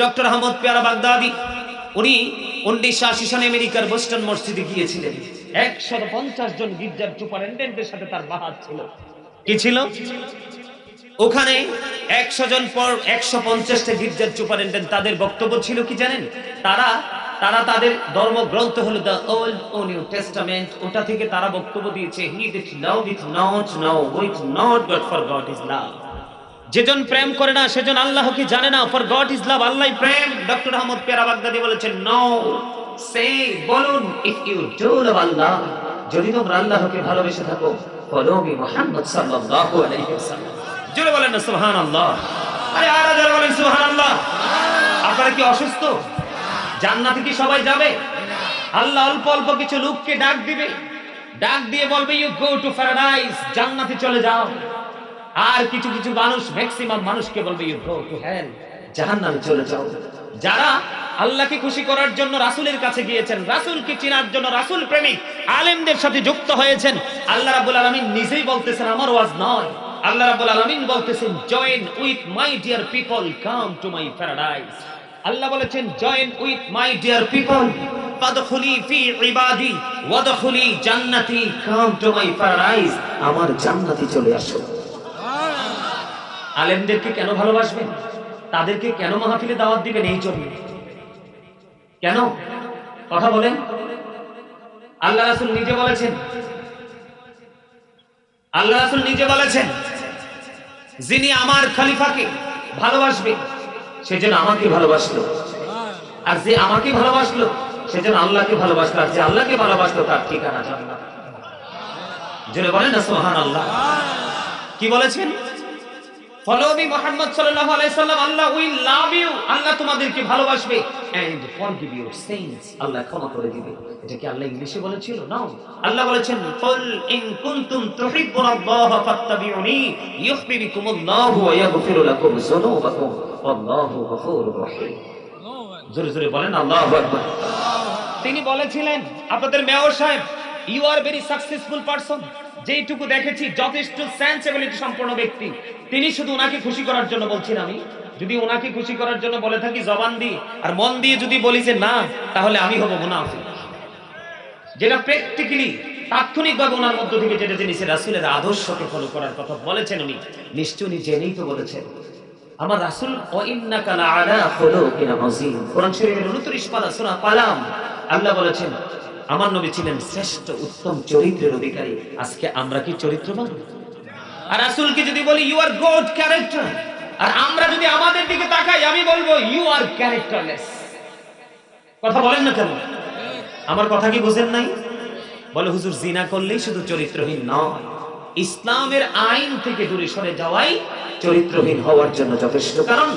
ডক্টর আহমদ পেয়ারা বাগদাদি উনি 1980 সালে আমেরিকার বোস্টন মসজিদে গিয়েছিলেন। 150 জন গির্জার সুপারিনটেন্ডেন্টের সাথে তার বাহাত ছিল। কি ছিল? ওখানে 100 জন পর 150টা গির্জার সুপারিনটেন্ডেন্ট, তাদের বক্তব্য ছিল কি জানেন? তারা তাদের ধর্মগ্রন্থ হলো দ্য ওল্ড ও নিউ টেস্টামেন্ট, ওটা থেকে তারা বক্তব্য দিয়েছে, he that love is not no with not but for God is love. যেজন প্রেম করে না সেজন আল্লাহকে জানে না, ফর গড ইজ লাভ, আল্লাহই প্রেম। ডক্টর আহমদ পেয়ারা বাগদাদি বলেছেন, নো সে বলুন, ইফ ইউ ডু লাভ আল্লাহ, যদি তোমরা আল্লাহকে ভালোবেসে থাকো, ফলো মি মুহাম্মদ সাল্লাল্লাহু আলাইহি ওয়াসাল্লাম। জোরে বলেন না সুবহানাল্লাহ। আরে আরো জোরে বলেন সুবহানাল্লাহ। আপনারা কি অসুস্থ? জান্নাতে কি সবাই যাবে? আল্লাহ অল্প অল্প কিছু লোককে ডাক দিবে, ডাক দিয়ে বলবে, ইউ গো টু প্যারাডাইস, জান্নাতে চলে যাও। আর কিছু কিছু মানুষ, ম্যাক্সিমাম মানুষকে বলবে, ইউ গো টু হেল, জাহান্নামে চলে যাও। যারা আল্লাহকে খুশি করার জন্য রাসূলের কাছে গিয়েছেন, রাসূলকে চেনার জন্য রাসূল প্রেমিক আলেমদের সাথে যুক্ত হয়েছেন, আল্লাহ রাব্বুল আলামিন নিজেই বলতেছেন, আমার ওয়াজ নয়, আল্লাহ রাব্বুল আলামিন বলতেছেন, join with my dear people, come to my paradise. আল্লাহ বলেছেন, join with my dear people, ফাদখুলি ফি ইবাদি ওয়াদখুলি জান্নাতি, কাম টু মাই প্যারাডাইস, আমার জান্নাতে চলে আসো। আলেমদেরকে কেন ভালোবাসবেন? তাদেরকে কেন মাহফিলে দাওয়াত দিবেন? এই জন্য কেন? কথা বলেন। আল্লাহ রাসূল নিজে বলেছেন, আল্লাহ রাসূল নিজে বলেছেন, যিনি আমার খলিফাকে ভালোবাসবে সে যেন আমাকে ভালোবাসলো, আর যে আমাকে ভালোবাসলো সে যেন আল্লাহকে ভালোবাসলো, আর যে আল্লাহকে ভালোবাসলো তার ঠিকানা জান্নাত। জোরে বলেন না সুবহানাল্লাহ। কি বলেছেন? ফলো মি মুহাম্মদ সাল্লাল্লাহু আলাইহি সাল্লাম, আল্লাহ উইল লাভ ইউ, আল্লাহ তোমাদেরকে ভালোবাসবে, এন্ড ফরগিভ ইউর সিনস, আল্লাহ ক্ষমা করে দিবে। এটা কি আল্লাহ ইংলিশে বলেছিল? না, আল্লাহ বলেছেন কুল ইন কুনতুম তুহিব্বুনাল্লাহ ফাত্তাবিউনি ইউহিব্বুকুমুল্লাহু ওয়া ইয়াগফিরু লাকুম যুনুবাকুম ওয়াল্লাহু গফুরুর রহিম। জোরে জোরে বলেন আল্লাহু আকবার। তিনি বলেছিলেন, আপনাদের মেয়র সাহেব, you are very successful person, যেইটুকু দেখেছি যথেষ্ট সেন্সিবিলিটি সম্পন্ন ব্যক্তি। তিনি শুধু ওনাকে খুশি করার জন্য বলছেন। আমি যদি ওনাকে খুশি করার জন্য বলে থাকি জবান দিয়ে, আর মন দিয়ে যদি বলি যে না, তাহলে আমি হব মুনাফিক। যেটা প্র্যাকটিক্যালি তাৎক্ষণিকভাবে ওনার মধ্য থেকে যেটা জিনিস রাসূলের আদর্শকে ফলো করার কথা বলেছেন, উনি নিশ্চয়ই উনি জেনেই তো বলেছেন। আমার রাসূল ওয়া ইন্নাকা লাআলা খুলুকিন আযীম, কোরআন শরীফের 29 পারা সূরা কালাম, আল্লাহ বলেছেন আমার নবী ছিলেন শ্রেষ্ঠ উত্তম চরিত্রের অধিকারী। আজকে আমরা কি চরিত্রবান? আর রাসূলকে যদি বলি ইউ আর গুড ক্যারেক্টার, আর আমরা যদি আমাদের দিকে তাকাই আমি বলবো ইউ আর ক্যারেক্টারলেস। কথা বলেন না কেন? আমার কথা কি বুঝেন নাই? বলে হুজুর জিনা করলেই শুধু চরিত্রহীন নয়, ইসলামের আইন থেকে দূরে সরে যাওয়াই চরিত্রহীন হওয়ার জন্য যথেষ্ট। কারণ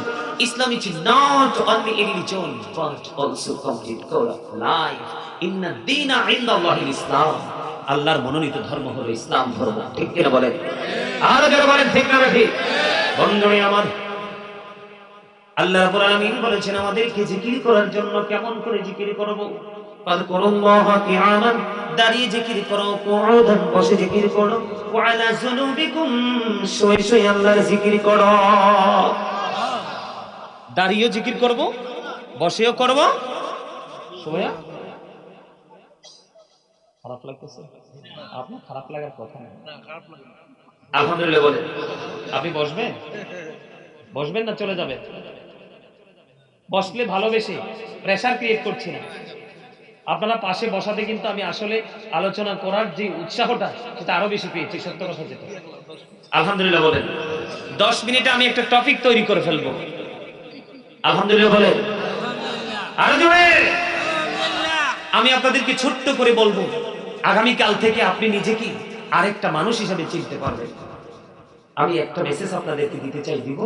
ইসলাম is not only a religion but also complete code of life. ইন্না দীনা ইনদাল্লাহিল ইসলাম, আল্লাহর মনোনীত ধর্ম হলো ইসলাম ধর্ম। ঠিক কিনা বলেন? আর যারা বলেন ঠিক না ঠিক? বন্ধুরা আমার, আল্লাহ রাব্বুল আলামিন বলেছেন আমাদেরকে জিকির করার জন্য। কেমন করে জিকির করব? ফাযকুরুল্লাহ কিয়ামান, দাঁড়িয়ে জিকির করো, কুউদান, বসে জিকির করো, ওয়া আলা যুনুবিকুম, শুয়ে শুয়ে আল্লাহর জিকির করো। দাঁড়িয়েও জিকির করব, বসেও করব, শুয়ে। খারাপ লাগতেছে? আপনার খারাপ লাগার কথা না। আলহামদুলিল্লাহ বলেন। আপনি বসবেন? বসবেন না চলে যাবেন? বসলে ভালোবেসে প্রেসার ক্রিয়েট করছি না। আপনারা পাশে বসাতে কিন্তু আমি আসলে আলোচনা করার যে উৎসাহটা সেটা আরো বেশি পেয়েছি, সত্য কথা যেটা। আলহামদুলিল্লাহ বলেন। 10 মিনিটে আমি একটা টপিক তৈরি করে ফেলবো। আলহামদুলিল্লাহ বলেন। আরো জোরে। আমি আপনাদেরকে ছোট্ট করে বলবো, আগামীকাল থেকে আপনি নিজেকে আরেকটা মানুষ হিসেবে চিনতে পারবেন। আমি একটা মেসেজ আপনাদেরকে দিতে চাই, দিব?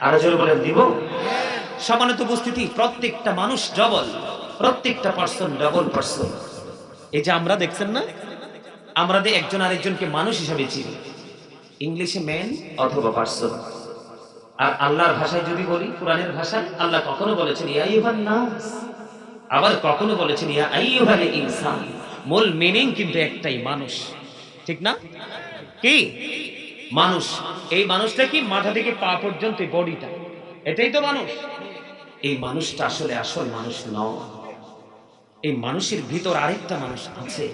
আরো জোরে বলেন, দিব? সমানত উপস্থিতি, প্রত্যেকটা মানুষ ডবল, প্রত্যেকটা পার্সন ডবল পার্সন। এই যে আমরা দেখছেন না, আমরা একজন আরেকজনকে মানুষ হিসেবে চিনি। ইংলিশে ম্যান অথবা পার্সন। আর আল্লাহর ভাষায় যদি বলি, কোরআনের ভাষায় আল্লাহ কখনো বলেছেন ইয়া আইয়ুহান নাস, আবার কখনো বলেছেন ইয়া আইয়ুহাল ইনসান। মূল মিনিং কিন্তু একটাই, মানুষ। ঠিক না? কি মানুষ? এই মানুষটা কি মাথা থেকে পা পর্যন্ত বডিটা, এটাই তো মানুষ। এই মানুষটা আসলে আসল মানুষ নয়। এই মানুষের ভিতর আরেকটা মানুষ আছে,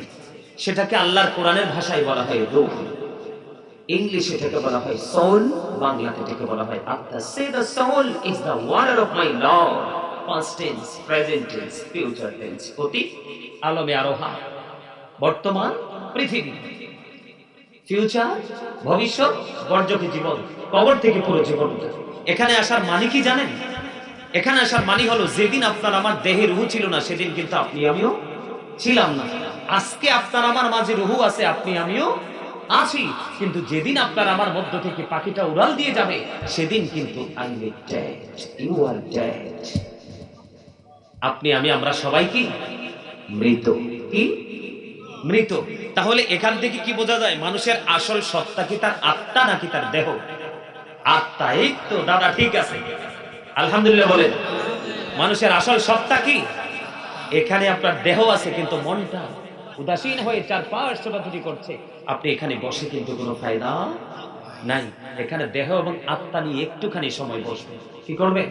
সেটাকে আল্লাহর কোরআনের ভাষায় বলা হয় রূহ, ইংলিশে এটাকে বলা হয় সোল, বাংলাতে এটাকে বলা হয় আত্মা। সে the soul is the word of my lord, past tense, present tense, future tense, অতীত আলমে আরোহা, বর্তমান পৃথিবী, ফিউচার ভবিষ্যৎ, বর্জকে জীবন, কবর থেকে পুরো জীবনটা। এখানে আসার মানে কি জানেন? এখানে আসার মানে হলো যেদিন আপনার আমার দেহে রুহু ছিল না, সেদিন কিন্তু আপনি আমিও ছিলাম না। আজকে আপনার আমার মাঝে রুহু আছে, আপনি আমিও আছি। কিন্তু যেদিন আপনার আমার মধ্য থেকে পাখিটা উড়াল দিয়ে যাবে, সেদিন কিন্তু I will dead, you are dead. আপনি আমি আমরা সবাই কি মৃত? কি মৃত? তাহলে এখান থেকে কি বোঝা যায়? মানুষের আসল সত্তা কি তার আত্মা নাকি তার দেহ? আত্মা। এই তো দাদা ঠিক আছে, আলহামদুলিল্লাহ বলেন। মানুষের আসল সত্তা কি? এখানে আপনার দেহ আছে, কিন্তু মনটা উদাসীন হয়ে চারপাশ ছোটাছুটি করছে। আপনি এখানে বসে কিন্তু কোনো ফায়দা নাই। এখানে দেহ এবং আত্মা নিয়ে একটুখানি সময় বসবেন। কি করবে?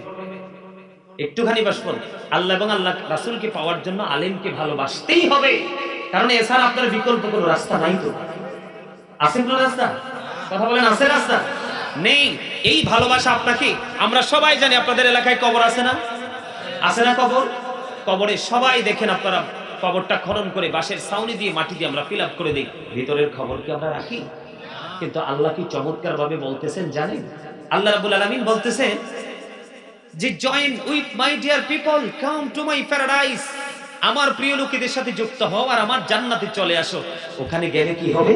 একটুখানি বসবেন। আল্লাহ এবং আল্লাহ রাসূলকে পাওয়ার জন্য আলেমকে ভালোবাসতেই হবে, কারণ এছাড়া আপনার বিকল্প কোনো রাস্তা নাই। তো আছে কোনো রাস্তা? কথা বলেন, আছে রাস্তা? নেই। এই ভালোবাসা আপনাকে, আমরা সবাই জানি আপনাদের এলাকায় কবর আছে না? আছে না কবর? কবরে সবাই দেখেন আপনারা, কবরটা খনন করে বাঁশের ছাউনি দিয়ে মাটি দিয়ে আমরা ফিল আপ করে দিই, ভিতরের খবর কি আমরা রাখি? কিন্তু আল্লাহ কি চমৎকার ভাবে বলতেছেন জানেন? আল্লাহ রাব্বুল আলামিন বলতেছেন যে join with my dear people, come to my paradise. আমার প্রিয় লোকেদের সাথে যুক্ত হও আর আমার জান্নাতে চলে আসো। ওখানে গেলে কি হবে?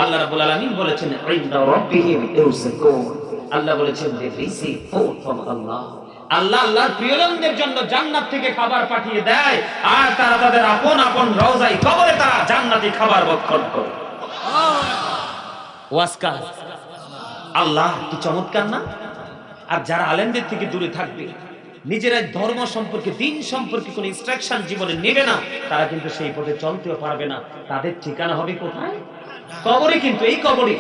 আল্লাহ রাব্বুল আলামিন বলেছেন ইনদা রাব্বিহিম ইউরযাকুন। আল্লাহ বলেছেন যে রিসিভ ফুড ফ্রম আল্লাহ। আল্লাহ আল্লাহর প্রিয়জনদের জন্য জান্নাত থেকে খাবার পাঠিয়ে দেয়, আর তারা তাদের আপন আপন রওজায় কবরে তারা জান্নাতি খাবার ভক্ষণ করে। ওয়াসকা আল্লাহ কি চমৎকার না? আর যারা আলেমদের থেকে দূরে থাকবে, নিজেরা ধর্ম সম্পর্কে দিন সম্পর্কে কোনো ইনস্ট্রাকশন জীবনে নেবে না, তারা কিন্তু সেই পথে চলতেও পারবে না। তাদের ঠিকানা হবে কোথায়? কবরে। কিন্তু এই কবরে,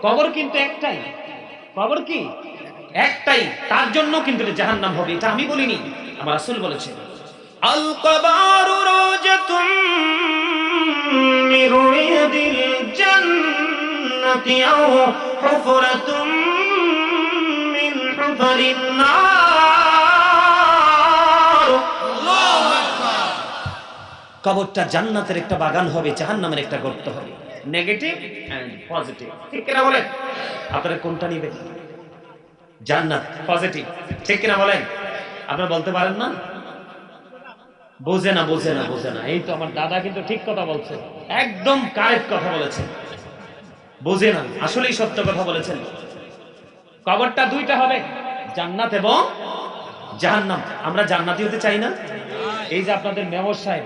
কবর কিন্তু একটাই, কবর কি একটাই, তার জন্য কিন্তু জাহান্নাম হবে। এটা আমি বলিনি, আমার রাসূল বলেছেন আল কবরু রাজাতুন মিন রিয়াদিল জান্নাতি আও হুফরাতুন মিন হুফারিন নার। আল্লাহু আকবার। কবরটা জান্নাতের একটা বাগান হবে, জাহান্নামের একটা গর্ত হবে। নেগেটিভ এন্ড পজিটিভ, ঠিক কিনা বলেন? আপনারা কোনটা নেবেন? জান্নাত পজিটিভ, ঠিক কিনা বলেন? আপনারা বলতে পারেন না? বোঝে না, বোঝে না, বোঝে না। এই তো আমার দাদা কিন্তু ঠিক কথা বলছে, একদম কারেক্ট কথা বলেছেন। বোঝে না, আসলেই সত্য কথা বলেছেন। কবরটা দুইটা হবে, জান্নাত এবং জাহান্নাম। আমরা জান্নাতি হতে চাই না? এই যে আপনাদের মেয়র সাহেব,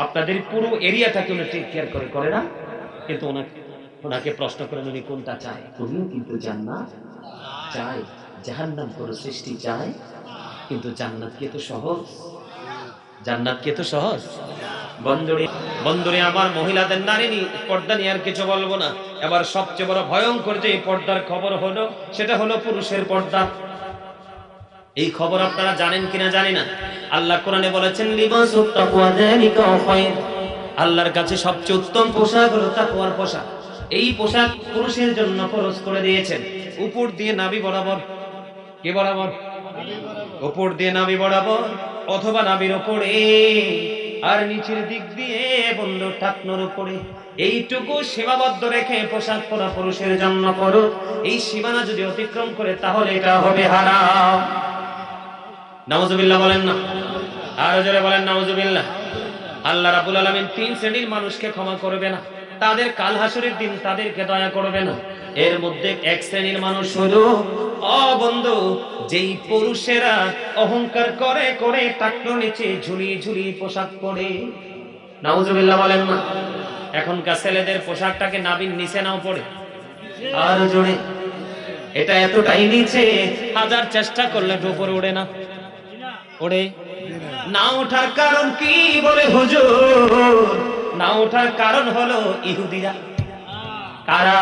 আপনাদের পুরো এরিয়াটাকে উনি টেক কেয়ার করে না? কিন্তু ওনাকে প্রশ্ন করেন উনি কোনটা চায়? উনিও কিন্তু জান্নাত চায়, জাহান্নাম কোনো সৃষ্টি চায়। কিন্তু জান্নাত কি এত সহজ? জান্নাত কি এত সহজ? বন্ধুরে আমার, মহিলাদের নারী পর্দা নিয়ে আর কিছু বলবো না। এবার সবচেয়ে বড় ভয়ঙ্কর যে পর্দার খবর হলো, সেটা হলো পুরুষের পর্দা। এই খবর আপনারা জানেন কিনা জানি না। আল্লাহ কোরআনে বলেছেন লিবাসুত তাকওয়া যালিকা খায়র। আল্লাহর কাছে সবচেয়ে উত্তম পোশাক হলো তাকওয়ার পোশাক। এই পোশাক পুরুষের জন্য ফরজ করে দিয়েছেন। উপর দিয়ে নাভি বরাবর, কি বরাবর? উপর দিয়ে নাভি বরাবর, অথবা নাভির উপরে, আর নিচের দিক দিয়ে বন্ধু টাকনোর উপরে। এইটুকু সীমাবদ্ধ রেখে পোশাক পরা পুরুষের জন্য ফরজ। এই সীমানা যদি অতিক্রম করে তাহলে এটা হবে হারাম। নাউজুবিল্লাহ বলেন না? আরো জোরে বলেন নাউজুবিল্লাহ। আল্লাহ রাব্বুল আলামিন তিন শ্রেণীর মানুষকে ক্ষমা করবে না, তাদের কাল হাসরের দিন তাদেরকে দয়া করবে না। এর মধ্যে এক শ্রেণীর মানুষ হলো বন্ধু, যেই পুরুষেরা অহংকার করে করে টাকনো নিচে ঝুলিয়ে ঝুলিয়ে পোশাক পরে। নাউজুবিল্লাহ বলেন না? এখনকার ছেলেদের পোশাকটাকে নাভির নিচে নাও পড়ে, আর জোরে, এটা এতটাই নিচে হাজার চেষ্টা করলে উপরে ওঠে না। ওঠে না? ওঠার কারণ কি বলে হুজুর? না ওঠার কারণ হলো ইহুদিরা। কারা?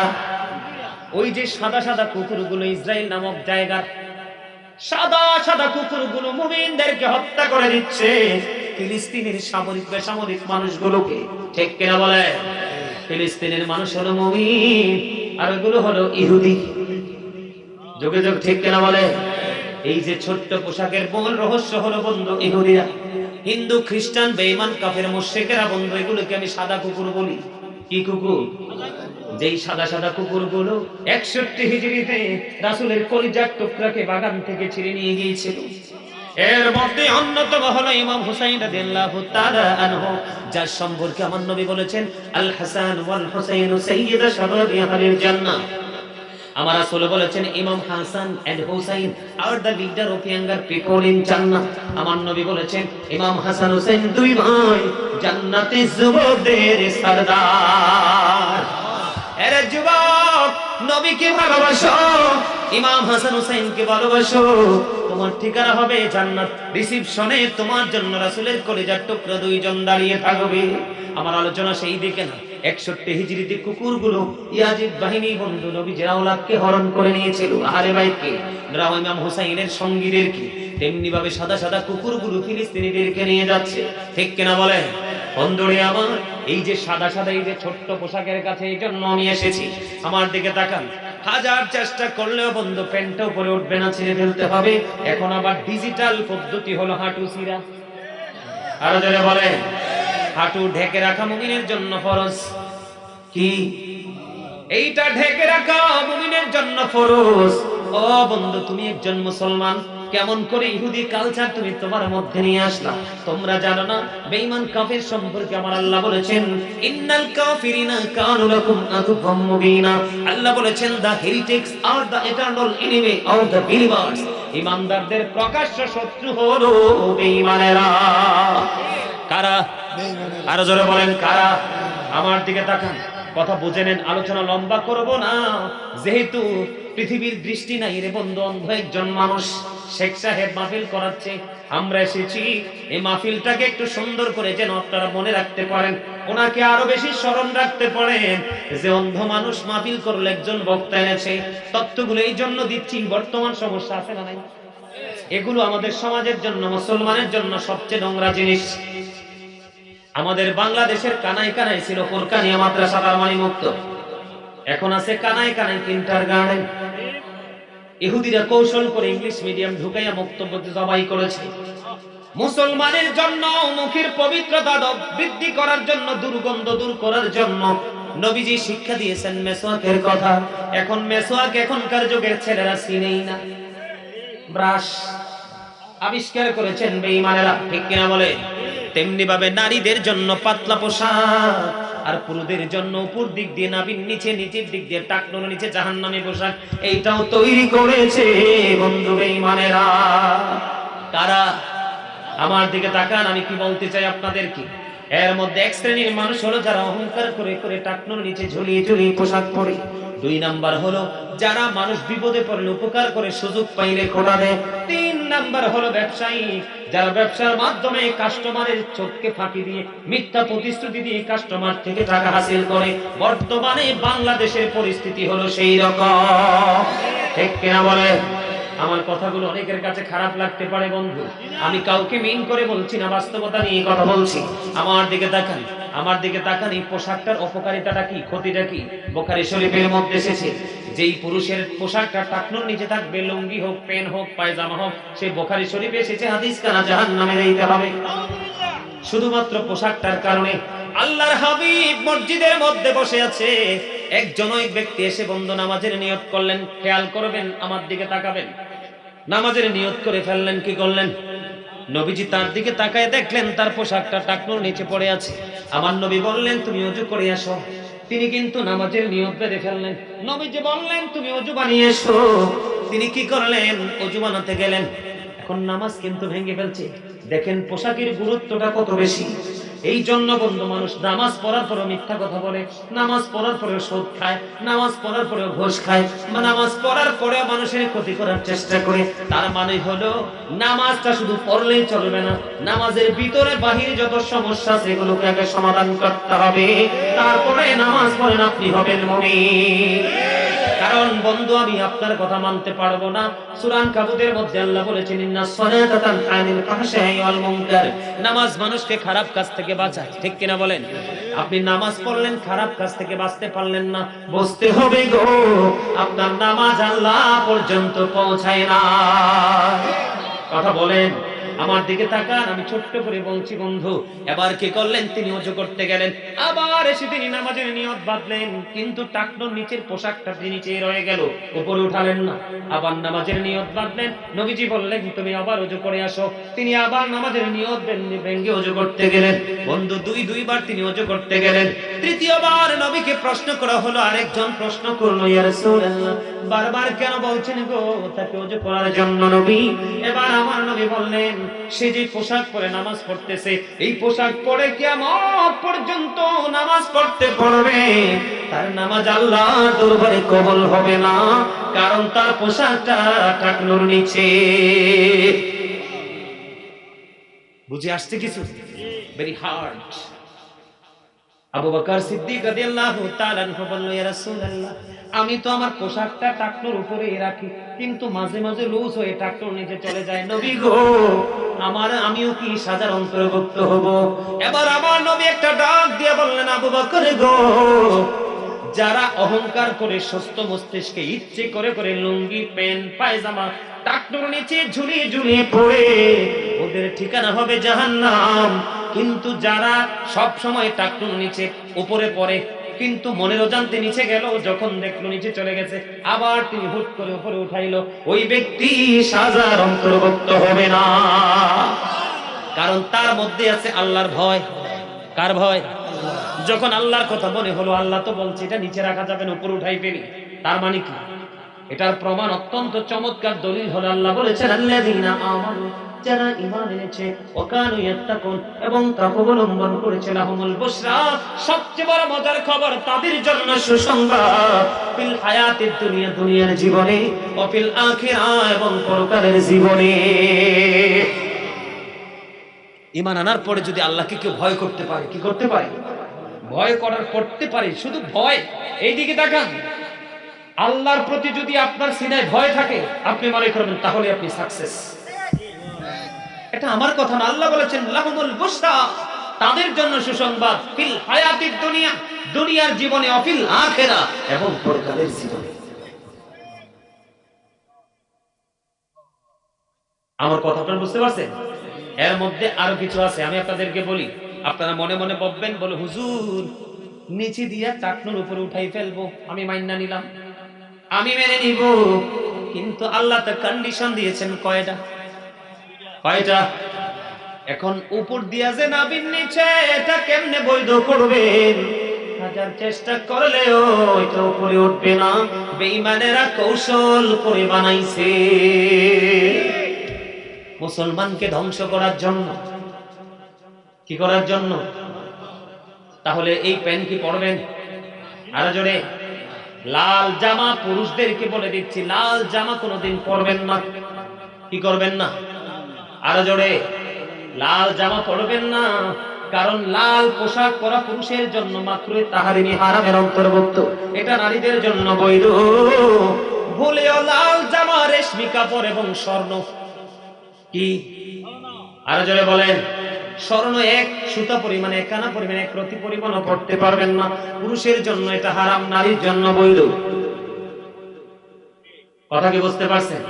ওই যে সাদা সাদা কুকুরগুলো, ইসরায়েল নামক জায়গা, সাদা সাদা কুকুরগুলো মুমিনদেরকে হত্যা করে দিচ্ছে, ফিলিস্তিনের সামরিক বেসামরিক মানুষগুলোকে, ঠিক কিনা বলে? ফিলিস্তিনের মানুষ হলো মুমিন, আর ওগুলো হলো ইহুদি। যোগে যোগ, ঠিক কিনা বলে? এই যে ছোট্ট পোশাকের মূল রহস্য হলো বন্ধু ইহুদিরা। হিন্দু খ্রিস্টান বেঈমান কাফের মুশরিকেরা বন্ধু, এগুলোকে আমি সাদা কুকুর বলি। কি কুকুর? যেই সাদা সাদা কুকুরগুলো 61 হিজরিতে রাসূলের কলিজার টুকরাকে বাগান থেকে ছিঁড়ে নিয়ে গিয়েছিল। এর মধ্যে অন্যতম হলো ইমাম হুসাইন রাদিয়াল্লাহু তাআলা আনহু, যার সম্পর্কে আমার নবী বলেছেন আল হাসান ওয়াল হুসাইন সাইয়্যিদা শাবাবি আহলিল জান্নাহ। আমার রাসূল বলেছেন Imam Hasan and Hussain are the leader of younger people in Jannah. আমার নবী বলেছেন ইমাম হাসান হুসাইন দুই ভাই জান্নাতে যুবকদের সরদার। এরে যুবক, নবীকে ভালোবাসো, ইমাম হাসান হুসাইনকে ভালোবাসো, তোমার ঠিকানা হবে জান্নাত। রিসিপশনে তোমার জন্য রাসূলের কলিজার টুকরা দুইজন দাঁড়িয়ে থাকবে। আমার আলোচনা সেই দিকে না। 61 হিজরিতে কুকুরগুলো ইয়াজিদ বাহিনী বন্ধু নবীর আওলাদকে হরণ করে নিয়েছিল, আহলে বাইতকে, ইমাম হুসাইনের সঙ্গীদেরকে। তেমনি ভাবে সাদা সাদা কুকুরগুলো ফিলিস্তিনিদেরকে নিয়ে যাচ্ছে, ঠিক কিনা বলেন? বন্ধুরে আমার, এই যে সাদা সাদা এই যে ছোট্ট পোশাকের কাছে এই জন্য আমি এসেছি। আমার দিকে তাকান, হাজার চেষ্টা করলেও বন্ধু প্যান্টটা উপরে উঠবে না, ছেড়ে ফেলতে হবে। এখন আবার ডিজিটাল পদ্ধতি হলো হাঁটু ছিঁড়া। আরো জোরে বলেন। হাঁটু ঢেকে রাখা মুমিনের জন্য ফরজ। কি? এইটা ঢেকে রাখা মুমিনের জন্য ফরজ। ও বন্ধু, তুমি একজন মুসলমান, কেমন করে ইহুদি কালচার তুমি তোমার মধ্যে নিয়ে আসলা? তোমরা জানো না বেঈমান কাফির সম্পর্কে আমার আল্লাহ বলেছেন, ইন্নাল কাফিরিনা কানু লাকুম আদুওয়াম মুবিনা। আল্লাহ বলেছেন, দা হেরিটেক্স are the eternal enemy of the believers. ঈমানদারদের প্রকাশ্য শত্রু হলো বেঈমানেরা। কারা? আরো জোরে বলেন, কারা? আমার দিকে তাকান, কথা বুঝে নেন, আলোচনা লম্বা করব না, যেহেতু পৃথিবীর দৃষ্টি নাই রে বন্ধু, অন্ধ একজন মানুষ। শেখ সাহেব মাহফিল করাচ্ছে, আমরা এসেছি এই মাহফিলটাকে একটু সুন্দর করে যেন আপনারা মনে রাখতে পারেন, ওনাকে আরো বেশি স্মরণ রাখতে পারেন যে অন্ধ মানুষ মাহফিল করলে একজন বক্তা এনেছে। তত্ত্বগুলো এই জন্য দিচ্ছি, বর্তমান সমস্যা আছে না নাই? এগুলো আমাদের সমাজের জন্য, মুসলমানের জন্য সবচেয়ে নোংরা জিনিস। আমাদের বাংলাদেশের কানায় কানায় ছিল কোরকানিয়া মাদ্রাসা তারমানি মুক্ত, এখন আছে কানায় কানায় কিন্ডারগার্টেন। ইহুদিরা কৌশল করে ইংলিশ মিডিয়াম ঢুকাইয়া বক্তব্যকে জবাই করেছে। মুসলমানের জন্য মুখের পবিত্রতা বৃদ্ধি করার জন্য, দুর্গন্ধ দূর করার জন্য নবীজি শিক্ষা দিয়েছেন মেসওয়াকের কথা। এখন মেসওয়াক এখনকার যুগের ছেলেরা চিনেই না। ব্রাশ আবিষ্কার করেছেন বেঈমানেরা, ঠিক কিনা বলে? তেমনি ভাবে নারীদের জন্য পাতলা পোশাক, আর পুরুষদের জন্য উপর দিক দিয়ে নাভির নিচে, নিচের দিক দিয়ে টাকনোর নিচে জাহান্নামী পোশাক, এইটাও তৈরি করেছে বন্ধু বেঈমানেরা। কারা? আমার দিকে তাকান, আমি কি বলতে চাই আপনাদেরকে। এর মধ্যে এক শ্রেণীর মানুষ হলো যারা অহংকার করে করে টাকনোর নিচে ঝুলিয়ে ঝুলিয়ে পোশাক পরে। দুই নাম্বার হলো যারা মানুষ বিপদে পড়লে উপকার করে, সুযোগ পাইলে খোটা দেয়। তিন নাম্বার হলো ব্যবসায়ী, যারা ব্যবসার মাধ্যমে কাস্টমারের চোখকে ফাঁকি দিয়ে, মিথ্যা প্রতিশ্রুতি দিয়ে কাস্টমার থেকে টাকা হাসিল করে। বর্তমানে বাংলাদেশের পরিস্থিতি হলো সেই রকম, ঠিক কিনা বলে? আমার কথাগুলো অনেকের কাছে খারাপ লাগতে পারে বন্ধু, আমি কাউকে মিন করে বলছি না, বাস্তবতা নিয়ে কথা বলছি। আমার দিকে তাকান, আমার দিকে তাকান, এই পোশাকটার অপকারিতাটা কি, ক্ষতিটা কি? বুখারী শরীফের মধ্যে এসেছে, যেই পুরুষের পোশাকটা টাকনোর নিচে থাকবে, লুঙ্গি হোক, পেন হোক, পায়জামা হোক, সেই বুখারী শরীফে এসেছে হাদিস কানা জাহান্নামে যাইতে হবে। শুধুমাত্র পোশাকটার কারণে। আল্লাহর হাবিব মসজিদের মধ্যে বসে আছে, একজন ওই ব্যক্তি এসে বন্ধু নামাজের নিয়ত করলেন। খেয়াল করবেন, আমার দিকে তাকাবেন। নামাজের নিয়ত করে ফেললেন, কি করলেন? নবীজি তার দিকে তাকায় দেখলেন তার পোশাকটা টাকনোর নিচে পড়ে আছে। আমার নবী বললেন, তুমি ওযু করে আসো। তিনি কিন্তু নামাজের নিয়ত বেঁধে ফেললেন। নবীজি বললেন, তুমি ওযু বানিয়ে এসো। তিনি কি করলেন? ওযু বানাতে গেলেন। এখন নামাজ কিন্তু ভেঙে ফেলছে। দেখেন পোশাকের গুরুত্বটা কত বেশি। এই জন্য বন্ধু মানুষ নামাজ পড়ার পরে মিথ্যা কথা বলে, নামাজ পড়ার পরে সুদ খায়, নামাজ পড়ার পরে ঘুষ খায়, বা নামাজ পড়ার পরে মানুষের ক্ষতি করার চেষ্টা করে। তার মানে হলো নামাজটা শুধু পড়লেই চলবে না, নামাজের ভিতরে বাহিরে যত সমস্যা সেগুলোকে আগে সমাধান করতে হবে, তারপরে নামাজ পড়েন আপনি হবেন মুমিন। কারণ বন্ধু আমি আপনার কথা মানতে পারবো না। সূরা আনকাবুতের মধ্যে আল্লাহ বলেছেন, ইন্নাস সালাতা তানহা আনিল ফাহশাই ওয়াল মুনকার। নামাজ মানুষকে খারাপ কাজ থেকে বাঁচায়, ঠিক কিনা বলেন? আপনি নামাজ পড়লেন, খারাপ কাজ থেকে বাঁচতে পারলেন না, বুঝতে হবে গো আপনার নামাজ আল্লাহ পর্যন্ত পৌঁছায় না। কথা বলেন, আমার দিকে তাকান, আমি ছোট্ট করে বলছি বন্ধু। এবার কি করলেন? তিনি ওযু করতে গেলেন, আবার এসে তিনি নামাজের নিয়ত বাঁধলেন, কিন্তু টাকনোর নিচের পোশাকটা নিচেই রয়ে গেল, উপরে উঠালেন না। আবার নামাজের নিয়ত বাঁধলেন, নবীজি বললেন, তুমি আবার ওযু করে আসো। তিনি আবার নামাজের নিয়ত ভেঙে ওযু করতে গেলেন। বন্ধু দুইবার তিনি ওযু করতে গেলেন। তৃতীয়বার নবীকে প্রশ্ন করা হলো, আরেকজন প্রশ্ন করলো, ইয়া রাসূলুল্লাহ বারবার কেন বলছেন গো তাকে ওযু করার জন্য নবী? এবার আমার নবী বললেন, সে যে পোশাক পরে নামাজ পড়তেছে, এই পোশাক পরে কিয়ামত পর্যন্ত নামাজ পড়তে পারবে, তার নামাজ আল্লাহর দরবারে কবুল হবে না, কারণ তার পোশাকটা টাকনোর নিচে। বুঝে আসছে কিছু? Very hard. আবু বকর সিদ্দিক রাদিয়াল্লাহু তাআলা আনহু বললেন, ইয়া রাসূলুল্লাহ আমি তো আমার পোশাকটা টাকনোর উপরেই রাখি, কিন্তু মাঝে মাঝে লুজ হয়ে টাকনোর নিচে চলে যায়। নবী গো আমিও কি সাজার অন্তর্ভুক্ত হব? এবার আমার নবী একটা ডাক দিয়ে বললেন, আবু বকর গো যারা অহংকার করে সুস্থ মস্তিষ্কে ইচ্ছে করে করে লুঙ্গি, প্যান্ট, পায়জামা টাকনুর নিচে ঝুলিয়ে ঝুলিয়ে পড়ে, ওদের ঠিকানা হবে জাহান্নাম। কিন্তু যারা সব সময় টাকনুর নিচে উপরে পড়ে, কিন্তু মনের অজান্তে নিচে গেল, যখন দেখলো নিচে চলে গেছে, আবার তিনি হুট করে উপরে উঠাইলো, ওই ব্যক্তি সাজার অন্তর্ভুক্ত হবে না। কারণ তার মধ্যে আছে আল্লাহর ভয়। কার ভয়? যখন আল্লাহর কথা মনে হলো, আল্লাহ তো বলছে এটা নিচে রাখা যাবে না, উপরে উঠাই ফেলি, তার মানে কি? এটার প্রমাণ অত্যন্ত চমৎকার দলিল হলো আল্লাহ বলেছেন আল্লাযীনা আমানু, যারা ঈমান এনেছে, ওয়া কানু ইয়াত্তাকুন, এবং তাকওয়া অবলম্বন করেছে, লাহুমুল বুশরা, সবচেয়ে বড় মজার খবর তাদের জন্য সুসংবাদ, ফিল হায়াতিদ দুনিয়া, দুনিয়ার জীবনে, ওয়া ফিল আখিরা, এবং পরকালের জীবনে। ঈমান আনার পরে যদি আল্লাহকে কেউ ভয় করতে পারে, কি করতে পারে? ভয় করার করতে পারে, শুধু ভয়। এইদিকে তাকান, আল্লাহর প্রতি যদি আপনার সিনায় ভয় থাকে, আপনি মনে করবেন তাহলে আপনি সাকসেস। এটা আমার কথা না, আল্লাহ বলেছেন লাহুমুল বুশরা, তাদের জন্য সুসংবাদ, ফিল হায়াতিদ দুনিয়া, দুনিয়ার জীবনে, অফিল আখিরা, এবং পরকালের জীবনে। আমার কথা আপনারা বুঝতে পারছেন? এর মধ্যে আরো কিছু আছে, আমি আপনাদেরকে বলি, আপনারা মনে মনে ভাববেন, বলে হুজুর নিচে দিয়া টাকনুর উপরে উঠাই ফেলবো, আমি মাইন্না নিলাম, আমি মেনে নিব, কিন্তু আল্লাহ তো কন্ডিশন দিয়েছেন কয়টা? কয়টা? এখন উপর দিয়া যে নাবির নিচে, এটা কেমনে বৈধ করবেন? হাজার চেষ্টা করলেও এটা উপরে উঠবে না। বেঈমানেরা কৌশল করে বানাইছে মুসলমানকে ধ্বংস করার জন্য। কি করার জন্য? তাহলে এই প্যান্ট কি পরবেন? আরো জোরে। লাল জামা, পুরুষদেরকে বলে দিচ্ছি, লাল জামা কোনোদিন পরবেন না। কি করবেন না? আরো জোরে। লাল জামা পরবেন না, কারণ লাল পোশাক পরা পুরুষের জন্য মাকরুহে তাহরিমি, হারামের অন্তর্ভুক্ত, এটা নারীদের জন্য বৈধ। ভুলেও লাল জামা, রেশমি কাপড় এবং স্বর্ণ, কি আরো জোরে বলেন, স্বর্ণ এক সুতা পরিমাণে, এক আনা পরিমাণে, এক রতি পরিমাণও পড়তে পারবেন না। পুরুষের জন্য এটা হারাম, নারীর জন্য বৈধ। কথা কি বুঝতে পারছেন?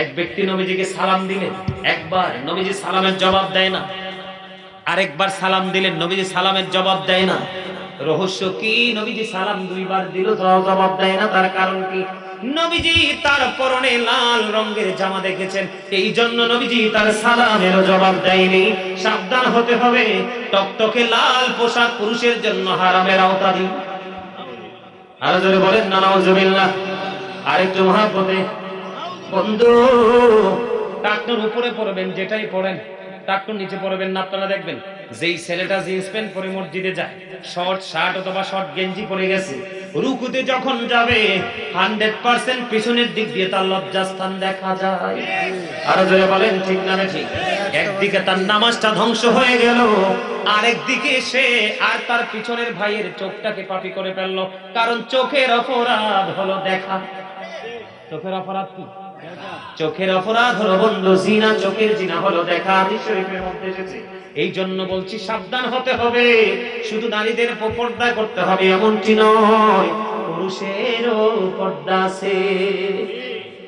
এক ব্যক্তি নবীজিকে সালাম দিলেন, একবার নবীজি সালামের জবাব দেয় না, আরেকবার সালাম দিলেন, নবীজি সালামের জবাব দেয় না। রহস্য কি? নবীজি সালাম দুইবার দিল, জবাব দেয় না, তার কারণ কি? নবীজি তার পরনে লাল রঙের জামা দেখেছেন, এই জন্য নবীজি তার সালামের জবাব দেয়নি। সাবধান হতে হবে, টকটকে লাল পোশাক পুরুষের জন্য হারামের আওতাধীন। আরো জোরে বলেন না নাউজুবিল্লাহ। আরেকটু মহাপদে বন্ধু, টাকনুর উপরে পড়বেন, যেটাই পড়েন, টাকনুর নিচে পড়বেন না। আপনারা দেখবেন, যেই ছেলেটা জিন্স প্যান্ট পরে মসজিদে যায়, শর্ট শার্ট অথবা শর্ট গেঞ্জি পরে গেছে, রুকুতে যখন যাবে 100% পিছনের দিক দিয়ে তার লজ্জাস্থান দেখা যায়। আরো জোরে বলেন ঠিক না ঠিক? একদিকে তার নামাজটা ধ্বংস হয়ে গেল, আরেকদিকে সে আর তার পিছনের ভাইয়ের চোখটাকে পাপী করে ফেললো। কারণ চোখের অপরাধ হলো দেখা। চোখের অপরাধ কি? চোখের অপরাধ হলো বন্ধু জিনা, চোখের জিনা হলো দেখা। হাদিস শরীফের মধ্যে এসেছে। এই জন্য বলছি সাবধান হতে হবে। শুধু নারীদের পর্দা করতে হবে এমনটি নয়, পুরুষেরও পর্দা আছে।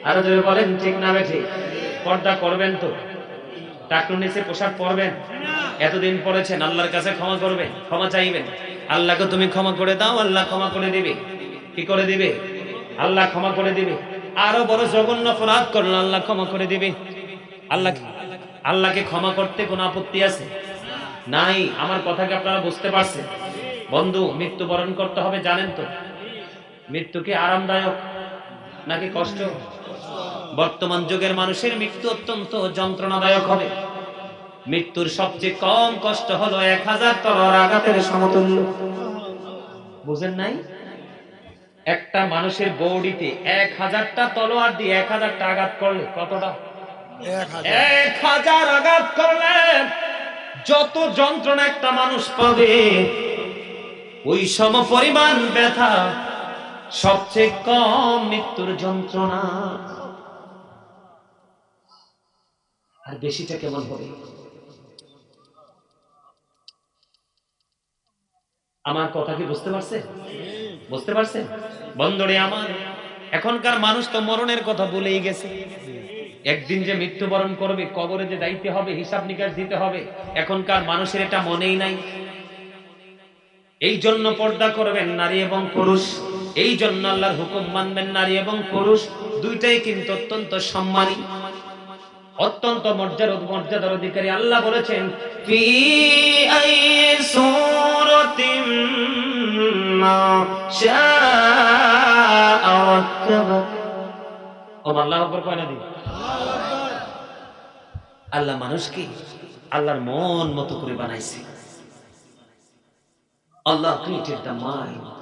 আরো যদি বলেন ঠিক না ঠিক? পর্দা করবেন তো, টাকনুর নিচে পোশাক পরবেন। এতদিন পরেছেন, আল্লাহর কাছে ক্ষমা করবেন, ক্ষমা চাইবেন। আল্লাহকে তুমি ক্ষমা করে দাও, আল্লাহ ক্ষমা করে দিবে। কি করে দিবে? আল্লাহ ক্ষমা করে দিবে। আরো বড় জঘন্য অপরাধ করলে আল্লাহ ক্ষমা করে দিবে। আল্লাহকে ক্ষমা করতে কোনো আপত্তি আছে? নাই। আমার কথাকে আপনারা বুঝতে পারছেন? বন্ধু, মৃত্যুবরণ করতে হবে, জানেন তো? মৃত্যু কি আরামদায়ক নাকি কষ্ট? বর্তমান যুগের মানুষের মৃত্যু অত্যন্ত যন্ত্রণাদায়ক হবে। মৃত্যুর সবচেয়ে কম কষ্ট হলো 1000 তলোয়ার আঘাতের সমতুল্য। বুঝেন নাই? একটা মানুষের বডিতে 1000টা তলোয়ার দিয়ে 1000টা আঘাত করলে কতটা? 1000 আঘাত করলে যত যন্ত্রণা একটা মানুষ পাবে, ওই সম পরিমাণ ব্যথা সবচেয়ে কম মৃত্যুর যন্ত্রণা। আর বেশিটা কেমন হবে? আমার কথা কি বুঝতে পারছেন? বুঝতে পারছেন? বন্ধুরে আমার, এখনকার মানুষ তো মরণের কথা ভুলেই গেছে। একদিন যে মৃত্যুবরণ করবে, কবরে যে যাইতে হবে, হিসাব নিকাশ দিতে হবে, এখনকার মানুষের এটা মনেই নাই। এই জন্য পর্দা করবেন নারী এবং পুরুষ, এই জন্য আল্লাহর হুকুম মানবেন নারী এবং পুরুষ দুইটাই কিন্তু অত্যন্ত সম্মানী, অত্যন্ত মর্যাদার অধিকারী। আল্লাহ বলেছেন ফি আই সূরাতিন মা শাআ রাক্কাবা। ও আল্লাহু আকবার কয় না দি? আল্লাহ মানুষকে আল্লাহর মন মতো করে বানাইছে। আল্লাহ ক্রিয়েটেড দ্য মাইন্ড।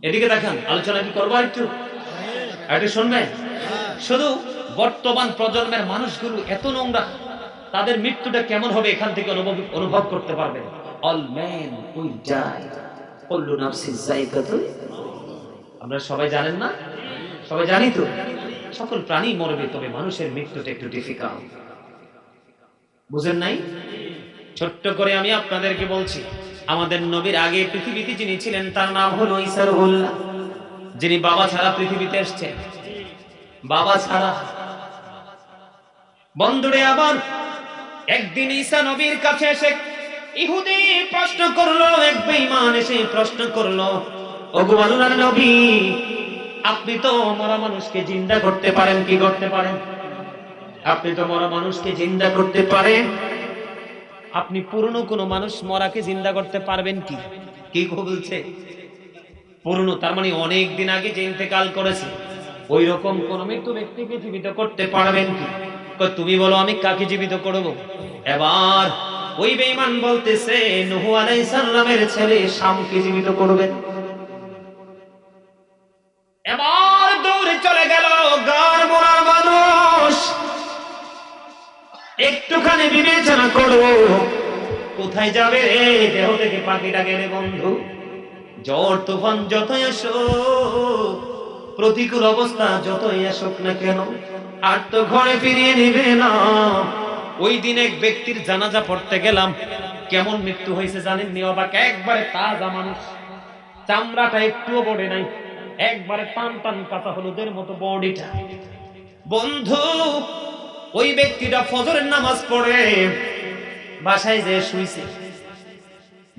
এদিকে দেখেন, আলোচনা কি করবো একটু শুনবেন? শুধু বর্তমান প্রজন্মের মানুষগুলো এত নোংরা, তাদের মৃত্যুটা কেমন হবে এখান থেকে অনুভব করতে পারবেন। অল মেন উইল ডাই, কুল্লু নাফসিন যায়িকাতুল। আমরা সবাই জানেন না? সবাই জানি তো, সকল প্রাণী মরবে, তবে মানুষের মৃত্যুটা একটু ডিফিকাল্ট। বুঝেন নাই? ছোট্ট করে আমি আপনাদেরকে বলছি, আমাদের নবীর আগে পৃথিবীতে যিনি ছিলেন তার নাম হলো ঈসা রুহুল্লাহ, যিনি বাবা ছাড়া পৃথিবীতে এসেছেন। বাবা ছাড়া। বন্ধুরে আবার একদিন ঈসা নবীর কাছে এসে ইহুদি প্রশ্ন করলো, এক বেঈমান এসে প্রশ্ন করলো, ওগো আল্লাহর নবী, আপনি তো মরা মানুষকে জিন্দা করতে পারেন, কি করতে পারেন? আপনি তো মরা মানুষকে জিন্দা করতে পারেন, আপনি পুরনো কোন মানুষ মরাকে জিন্দা করতে পারবেন কি? কি বলছে? পুরনো, তার মানে অনেক দিন আগে যে ইন্তেকাল করেছে, ওই রকম কোন মৃত্যু ব্যক্তিকে জীবিত করতে পারবেন কি? তুমি বলো আমি কাকে জীবিত করব? এবার ওই বেঈমান বলতেছে নূহ আলাইহিস সালামের ছেলে শামকে জীবিত করবেন। এবার দৌড়ে চলে গেল গার মরা মানুষ। একটুখানি বিবেচনা করো, কোথায় যাবে রে? দেহ থেকে পাখিটা গেলে বন্ধু, ঝড় তুফান যতই আসুক, প্রতিকূল অবস্থা যতই আসুক না কেন, আর তো ঘরে ফিরিয়ে নিবে না। ওই দিন এক ব্যক্তির জানাজা পড়তে গেলাম, কেমন মৃত্যু হয়েছে জানেন নি? অবাক, একবারে তাজা মানুষ, চামড়াটা একটুও পড়ে নাই, একবারে টান টান কাঁচা হলুদের মতো বডিটা। বন্ধু, ওই ব্যক্তিটা ফজরের নামাজ পড়ে বাসায় যেয়ে শুইছে।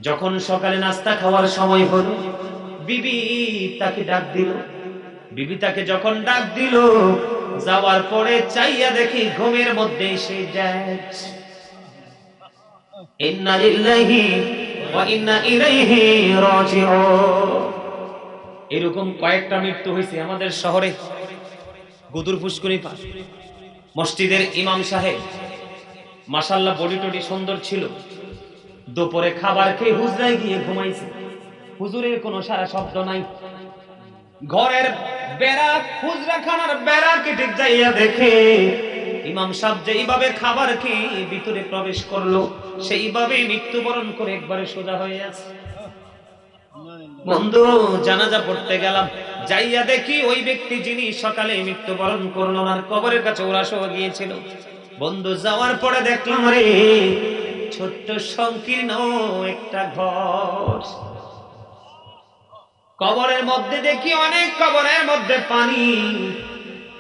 যখন সকালে নাস্তা খাওয়ার সময় হলো, বিবি তাকে ডাক দিল। বিবি তাকে যখন ডাক দিল, যাওয়ার পরে চাইয়া দেখি ঘুমের মধ্যে সে ড্যাড। ইন্না লিল্লাহি ওয়া ইন্না ইলাইহি রাজিউন। এরকম কয়েকটা মৃত্যু হয়েছে আমাদের শহরে। গুদুর পুষ্করি পাশ মসজিদের ইমাম সাহেব, মাশাআল্লাহ বডি টডি সুন্দর ছিল, দুপুরে খাবার খেয়ে হুজরায় গিয়ে ঘুমাইছে। হুজুরের কোনো সারা শব্দ নাই। ঘরের বেড়া, হুজরাখানার বেড়া কেটে যাইয়া দেখে ইমাম সাহেব যেইভাবে খাবার খেয়ে ভিতরে প্রবেশ করলো, সেইভাবে মৃত্যুবরণ করে একবারে সোজা হয়ে আছে। বন্ধু, জানাজা পড়তে গেলাম, যাইয়া দেখি ওই ব্যক্তি যিনি সকালে মৃত্যুবরণ করলো, আর কবরের কাছে ওরা সহ গিয়েছিল। বন্ধু, যাওয়ার পরে দেখলাম রে ছোট্ট সংকীর্ণ একটা ঘর। কবরের মধ্যে দেখি অনেক, কবরের মধ্যে পানি,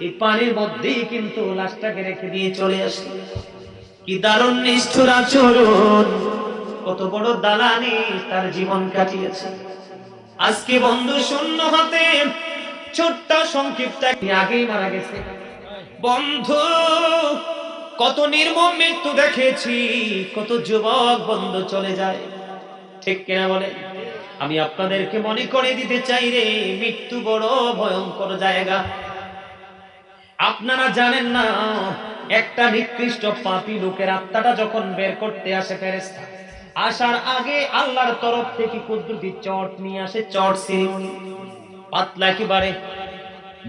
এই পানির মধ্যেই কিন্তু লাশটাকে রেখে দিয়ে চলে আসে। কি দারুণ নিষ্ঠুর আচরণ! কত বড় দালালি তার জীবন কাটিয়েছে। আজকে বন্ধু শূন্য হাতে ছোট্ট সংক্ষিপ্ত আগেই মারা গেছে। বন্ধু, কত নির্মম মৃত্যু দেখেছি, কত যুবক বন্ধু চলে যায়, ঠিক কিনা বলে? আমি আপনাদেরকে মনে করে দিতে চাই রে, মৃত্যু বড় ভয়ঙ্কর জায়গা। আপনারা জানেন না, একটা নিকৃষ্ট পাপী লোকের আত্মাটা যখন বের করতে আসে ফেরেশতা, আসার আগে আল্লাহর তরফ থেকে কুদরতি চট নিয়ে আসে, চট সিরিমনি, পাতলা একেবারে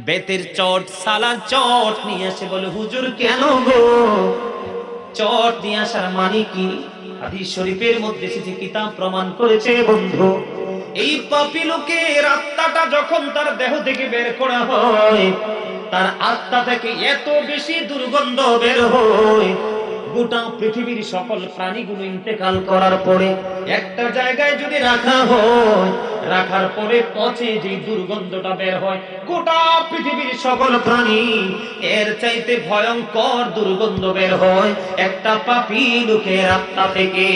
বেতের চট, সালার চট নিয়ে আসে। বলে হুজুর কেন গো? চট নিয়ে আসার মানে কি? হাদিস শরীফের মধ্যে এসেছে, কিতাব প্রমাণ করেছে বন্ধু, এই পাপী লোকের আত্মাটা যখন তার দেহ থেকে বের করা হয়, তার আত্মা থেকে এত বেশি দুর্গন্ধ বের হয়, গোটা পৃথিবীর সকল প্রাণীগুলো ইন্তেকাল করার পরে একটা জায়গায় যদি রাখা হয়, রাখার পরে পচে যে দুর্গন্ধটা বের হয়, গোটা পৃথিবীর সকল প্রাণী এর চাইতে ভয়ঙ্কর দুর্গন্ধ বের হয় একটা পাপী লোকের আত্মা থেকে।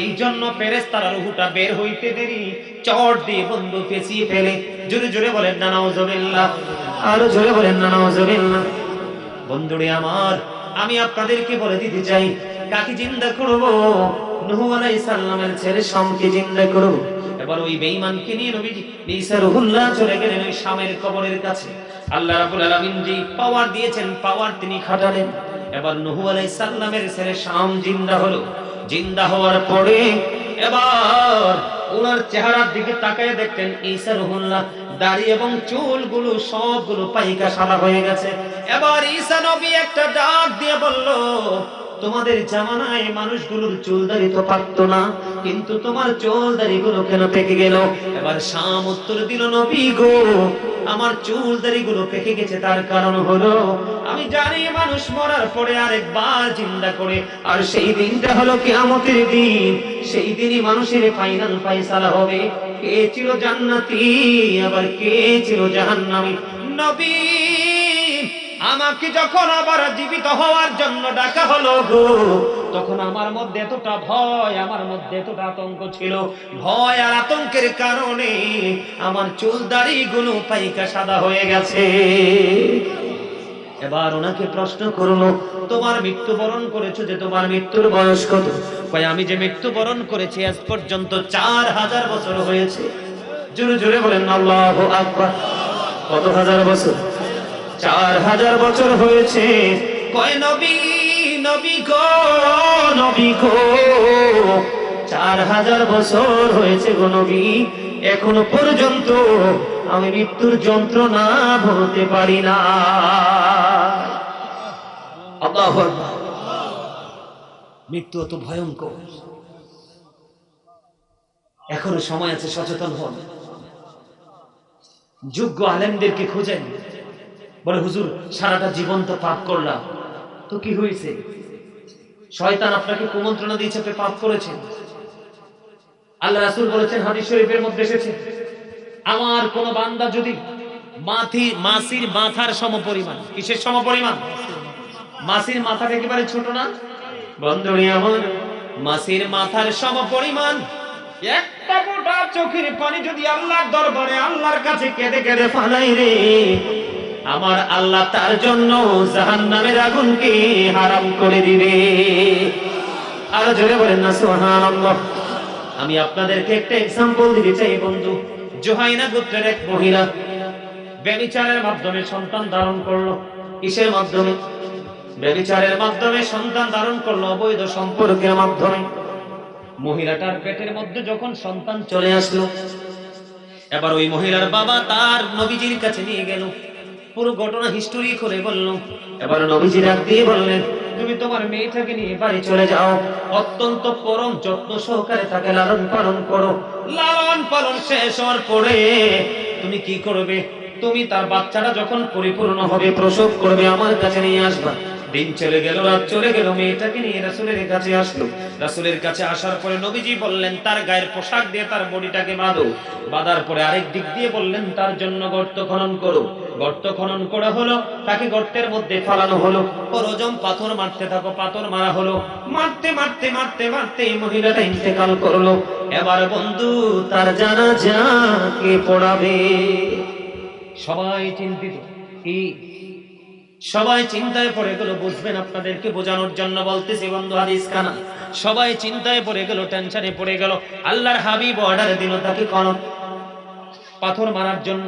এই জন্য ফেরেশতারা রূহটা বের হইতে দেরি চট দিয়ে বন্ধু পেঁচিয়ে ফেলে। জোরে জোরে বলেন না নাউজুবিল্লাহ, আরো জোরে বলেন না নাউজুবিল্লাহ। বন্ধুরে আমার, আমি আপনাদেরকে বলে দিতে চাই, কাকে জিন্দা করব? নূহ আলাইহিস সালামের ছেলে শামকে জিন্দা করব। এবার ওই বেঈমানকে নিয়ে নবীজি ঈসা রূহুল্লাহ চলে গেলেন ওই শামের কবরের কাছে। আল্লাহ রাব্বুল আলামিন যে পাওয়ার দিয়েছেন, পাওয়ার তিনি খাটালেন। এবার নূহ আলাইহিস সালামের ছেলে শাম জিন্দা হলো। জিন্দা হওয়ার পরে এবার ওনার চেহারার দিকে তাকায় দেখতেন ঈসা রূহুল্লাহ দাড়ি এবং চুলগুলো সবগুলো পাইকা সাদা হয়ে গেছে। এবার ঈসা নবী একটা ডাক দিয়ে বলল, তোমাদের জামানায় মানুষগুলোর চুল দাড়ি তো পাকতো না, কিন্তু তোমার চুল দাড়ি গুলো কেন পেকে গেল? এবার শাম উত্তর দিল, নবী গো, আমার চুল দাড়ি গুলো পেকে গেছে, তার কারণ হলো আমি জানি মানুষ মরার পরে আরেকবার জিন্দা করে, আর সেই দিনটা হলো কিয়ামতের দিন। সেই দিনই মানুষের ফাইনাল ফায়সালা হবে, কে ছিল জান্নাতি আবার কে ছিল জাহান্নামী। নবী, আমাকে যখন আবার জীবিত হওয়ার জন্য ডাকা হলো গো, তখন আমার মধ্যে এতটা ভয়, আমার মধ্যে এতটা আতঙ্ক ছিল, ভয় আর আতঙ্কের কারণে আমার চুল দাড়ি গুলো পাইকা সাদা হয়ে গেছে। এবার ওনাকে প্রশ্ন করলো, তোমার মৃত্যুবরণ করেছো যে, তোমার মৃত্যুর বয়স কত? কয়, আমি যে মৃত্যুবরণ করেছি আজ পর্যন্ত 4000 বছর হয়েছে। জোরে জোরে বলেন আল্লাহু আকবার। কত হাজার বছর? 4000 বছর হয়েছে। কয়, নবী নবী গো, নবী গো, 4000 বছর হয়েছে গো নবী, এখনো পর্যন্ত আমি মৃত্যুর যন্ত্রণা ভুলতে পারি না। আল্লাহু আকবার। মৃত্যু এত ভয়ঙ্কর, এখনো সময় আছে, সচেতন হন। যোগ্য আলেমদেরকে খুঁজেন, বলে হুজুর সারাটা জীবন তো পাপ করলাম, তো কি হয়েছে? শয়তান আপনাকে কুমন্ত্রণা দিয়েছে, আপনি পাপ করেছেন। আল্লাহ রাসূল বলেছেন, হাদিস শরীফের মধ্যে এসেছে, আমার কোন বান্দা যদি মাছির মাথার সমপরিমাণ, কিসের সমপরিমাণ? মাছির মাথাটা একেবারে ছোট না বন্ধুরে আমার, মাছির মাথার সমপরিমাণ একটা ফোঁটা চোখের পানি যদি আল্লাহর দরবারে আল্লাহর কাছে কেঁদে কেঁদে ফালাই রে, আমার আল্লাহ তার জন্য জাহান্নামের আগুনকে হারাম করে দিবে। আরো জোরে বলেন না সুবহানাল্লাহ। আমি আপনাদেরকে একটা এক্সাম্পল দিতে চাই বন্ধু। জোহাইনা গোত্রের এক মহিলা ব্যভিচারের মাধ্যমে সন্তান ধারণ করলো। কিসের মাধ্যমে? ব্যভিচারের মাধ্যমে সন্তান ধারণ করলো, অবৈধ সম্পর্কের মাধ্যমে। মহিলাটার পেটের মধ্যে যখন সন্তান চলে আসলো, এবার ওই মহিলার বাবা তার নবীজির কাছে নিয়ে গেল, পুরো ঘটনা হিস্টোরি করে বলল। এবার নবীজি ডাক দিয়ে বললেন, তুমি তোমার মেয়েটাকে নিয়ে বাড়ি চলে যাও, অত্যন্ত পরম যত্ন সহকারে তাকে লালন পালন করো। লালন পালন শেষ হওয়ার পরে তুমি কি করবে? তুমি তার বাচ্চাটা যখন পরিপূর্ণ হবে, প্রসব করবে, আমার কাছে নিয়ে আসবা। দিন চলে গেল, রাত চলে গেল, মেয়েটাকে নিয়ে রাসূলের কাছে আসলো। রাসূলের কাছে আসার পরে নবীজি বললেন, তার গায়ের পোশাক দিয়ে তার বডিটাকে বাঁধো। বাঁধার পরে আরেক দিক দিয়ে বললেন, তার জন্য গর্ত খনন করো। গর্ত খনন করা হলো, তাকে গর্তের মধ্যে ফালানো হলো। পরজম পাথর মারতে থাকো, পাথর মারা হলো। মারতে মারতে মারতে মারতে মহিলাটা ইন্তেকাল করলো। এবার বন্ধু, তার জানাজা কে পড়াবে? সবাই চিন্তিত, কি সবাই চিন্তায় পড়ে গেল। বুঝবেন, আপনাদেরকে বোঝানোর জন্য বলতেছি বন্ধু, হাদিস খানা। সবাই চিন্তায় পড়ে গেল, টেনশনে পড়ে গেল। আল্লাহর হাবিব অর্ডার দিল তাকে পাথর মারার জন্য।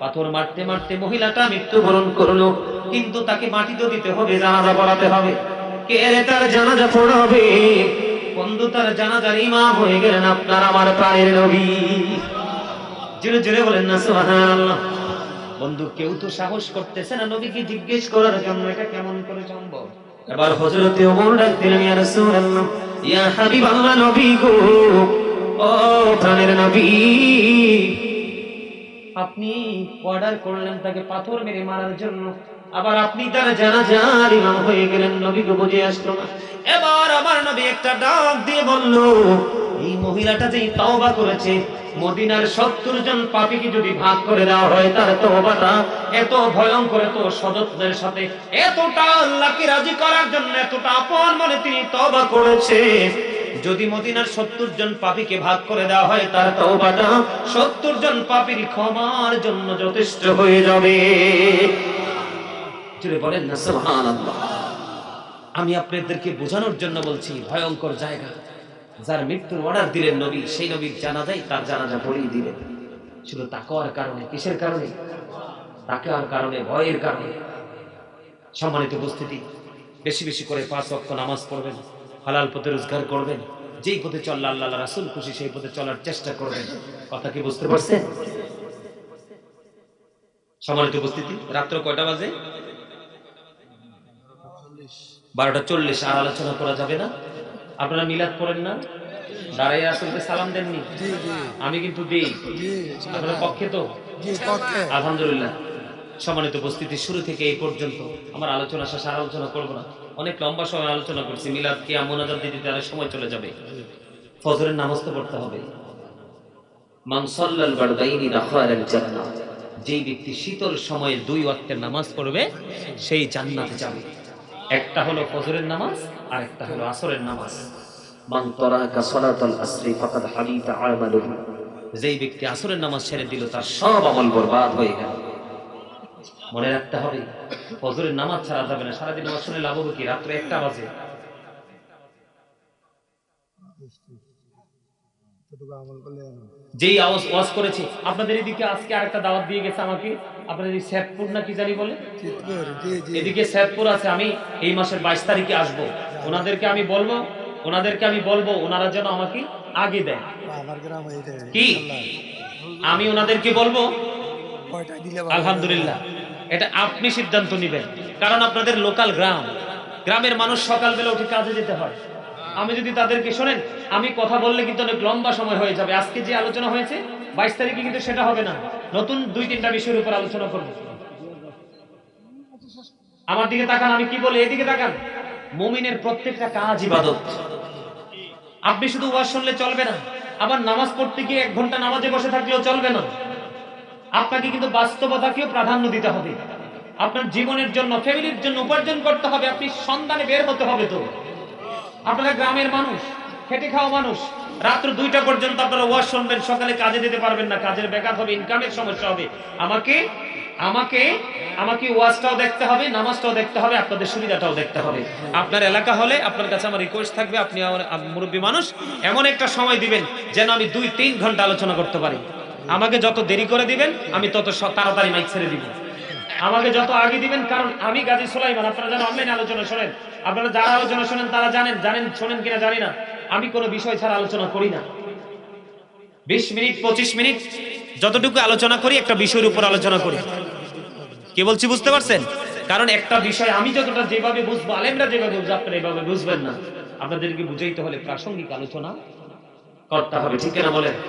পাথর মারতে মারতে মহিলাটা মৃত্যুবরণ করলো, কিন্তু তাকে মাটি তো দিতে হবে, জানাজা পড়াতে হবে। কে তার জানাজা পড়াবে? বন্ধু, তার জানাজার ইমাম হয়ে গেলেন আপনার আমার প্রাণের নবী। জোরে জোরে বলেন না সুবহানাল্লাহ। বন্ধু, কেউ তো সাহস করতেছে না নবীকে জিজ্ঞেস করার জন্য, এটা কেমন করে সম্ভব? এবার হযরতে ওমর ডাক দিলেন, ইয়া রাসূলুল্লাহ, ইয়া হাবিবাল্লাহ, নবী গো, ও প্রাণের নবী, আপনি অর্ডার করলেন তাকে পাথর মেরে মারার জন্য, আবার আপনি তার জানাজার ইমাম হয়ে গেলেন। নবীকে বুঝে আসলো না। এবার আমার নবী একটা ডাক দিয়ে বলল, এই মহিলাটা যেই তওবা করেছে, মদিনার 70 জন পাপীকে যদি ভাগ করে দেওয়া হয়, তার তওবাটা এত ভয়ঙ্কর, এত সদত্বের সাথে, এতটা আল্লাহকে রাজি করার জন্য, এতটা আপন মনে তিনি তওবা করেছে, যদি মদিনার 70 জন পাপীকে ভাগ করে দেওয়া হয়, তার তওবাটা 70 জন পাপীর ক্ষমার জন্য যথেষ্ট হয়ে যাবে। জোরে বলেন না সুবহানাল্লাহ। আমি আপনাদেরকে বোঝানোর জন্য বলছি, ভয়ঙ্কর জায়গা। যার মৃত্যুর অর্ডার দিলেন নবী, সেই নবীর জানাজাই তার জানাজা পড়িয়ে দিলেন, শুধু তাকওয়ার কারণে। কিসের কারণে? তাকওয়ার কারণে, ভয়ের কারণে। সম্মানিত উপস্থিতি, বেশি বেশি করে 5 ওয়াক্ত নামাজ পড়বেন, হালাল পথে রোজগার করবেন, যেই পথে চললে আল্লাহ রাসূল খুশি সেই পথে চলার চেষ্টা করবেন। কথা কি বুঝতে পারছেন? সম্মানিত উপস্থিতি, রাত্র কয়টা বাজে? 12:40। আর আলোচনা করা যাবে না। আপনারা মিলাদ পড়েন না? দাঁড়াই আসলতে সালাম দেননি? আমি কিন্তু দেই। আপনারা পক্ষে তো? আলহামদুলিল্লাহ। সম্মানিত উপস্থিতি, শুরু থেকে এই পর্যন্ত আমার আলোচনা শেষ, আর আলোচনা করব না। অনেক লম্বা সময় আলোচনা করছি। মিলাদ কি মুনাজাত দিতে তার সময় চলে যাবে। ফজরের নামাজ তো পড়তে হবে। মান সাল্লাল বারদাইনি দাখালাল জান্নাহ, যেই ব্যক্তি শীতল সময়ে 2 ওয়াক্তের নামাজ পড়বে, সেই জান্নাতে যাবে। একটা হলো ফজরের নামাজ, আর একটা হলো আসরের নামাজ। মান তারাকা সালাতাল আসরি ফাকাদ হাবিতা আমালুহু, যেই ব্যক্তি আসরের নামাজ ছেড়ে দিল, তার সব আমল বরবাদ হয়ে গেল। মনে রাখতে হবে, ফজরের নামাজ ছাড়া যাবে না। সারাদিন নামাজ শুনে লাভ হবে কি? রাত্রে 1টা বাজে যেই ওয়াজ করেছি আপনাদের এদিকে, আজকে আরেকটা দাওয়াত দিয়ে গেছে আমাকে, আপনাদের এই শ্যাদপুর না কি জানি বলে, এদিকে শ্যাদপুর আছে। আমি এই মাসের 22 তারিখে আসবো। ওনাদেরকে আমি বলবো ওনারা যেন আমাকে আগে দেয়। কি আমি ওনাদেরকে বলবো? আলহামদুলিল্লাহ, এটা আপনি সিদ্ধান্ত নেবেন। কারণ আপনাদের লোকাল গ্রামের মানুষ সকালবেলা উঠে কাজে যেতে হয়। আমি যদি তাদেরকে, শোনেন, আমি কথা বললে কিন্তু অনেক লম্বা সময় হয়ে যাবে। আজকে যে আলোচনা হয়েছে 22 তারিখে কিন্তু সেটা হবে না। নতুন 2-3টা বিষয়ের উপর আলোচনা করব। আমার দিকে তাকান, আমি কি বলি, এদিকে তাকান। মুমিনের প্রত্যেকটা কাজ ইবাদত। আপনি শুধু ওয়াজ শুনলে চলবে না, আবার নামাজ পড়তে গিয়ে 1 ঘন্টা নামাজে বসে থাকলেও চলবে না। আপনাকে কিন্তু বাস্তবতাকেও প্রাধান্য দিতে হবে। আপনার জীবনের জন্য, ফ্যামিলির জন্য উপার্জন করতে হবে। আপনি সন্ধানে বের হতে হবে। তো আপনারা গ্রামের মানুষ, খেটে খাওয়া মানুষ, রাত্র 2টা পর্যন্ত আপনারা ওয়াজ শুনবেন, সকালে কাজে যেতে পারবেন না, কাজের ব্যাঘাত হবে, ইনকামের সমস্যা হবে। আমাকে ওয়াজটাও দেখতে হবে, নামাজটাও দেখতে হবে, আপনাদের সুবিধাটাও দেখতে হবে। আপনার এলাকা হলে আপনার কাছে আমার রিকোয়েস্ট থাকবে, আপনি আমার মুরব্বী মানুষ, এমন একটা সময় দিবেন যেন আমি 2-3 ঘন্টা আলোচনা করতে পারি। আমাকে যত দেরি করে দিবেন, আমি তত তাড়াতাড়ি মাইক ছেড়ে দিব। আমাকে যত আগে দিবেন, কারণ আমি গাজী সুলাইমান। আপনারা যারা অনলাইন আলোচনা শোনেন, আপনারা যারা আলোচনা শোনেন তারা জানেন শোনেন কিনা জানি না, আমি কোনো বিষয় ছাড়া আলোচনা করি না। 20 মিনিট 25 মিনিট যতটুকু আলোচনা করি, একটা বিষয়ের উপর আলোচনা করি। কি বলছি বুঝতে পারছেন? কারণ একটা বিষয় আমি যতটা যেভাবে বুঝবো, আলেমরা যেভাবে বুঝবে, আপনারা এভাবে বুঝবেন না। আপনাদেরকে বুঝাইতে হলে প্রাসঙ্গিক আলোচনা করতে হবে। ঠিক কিনা বলেন?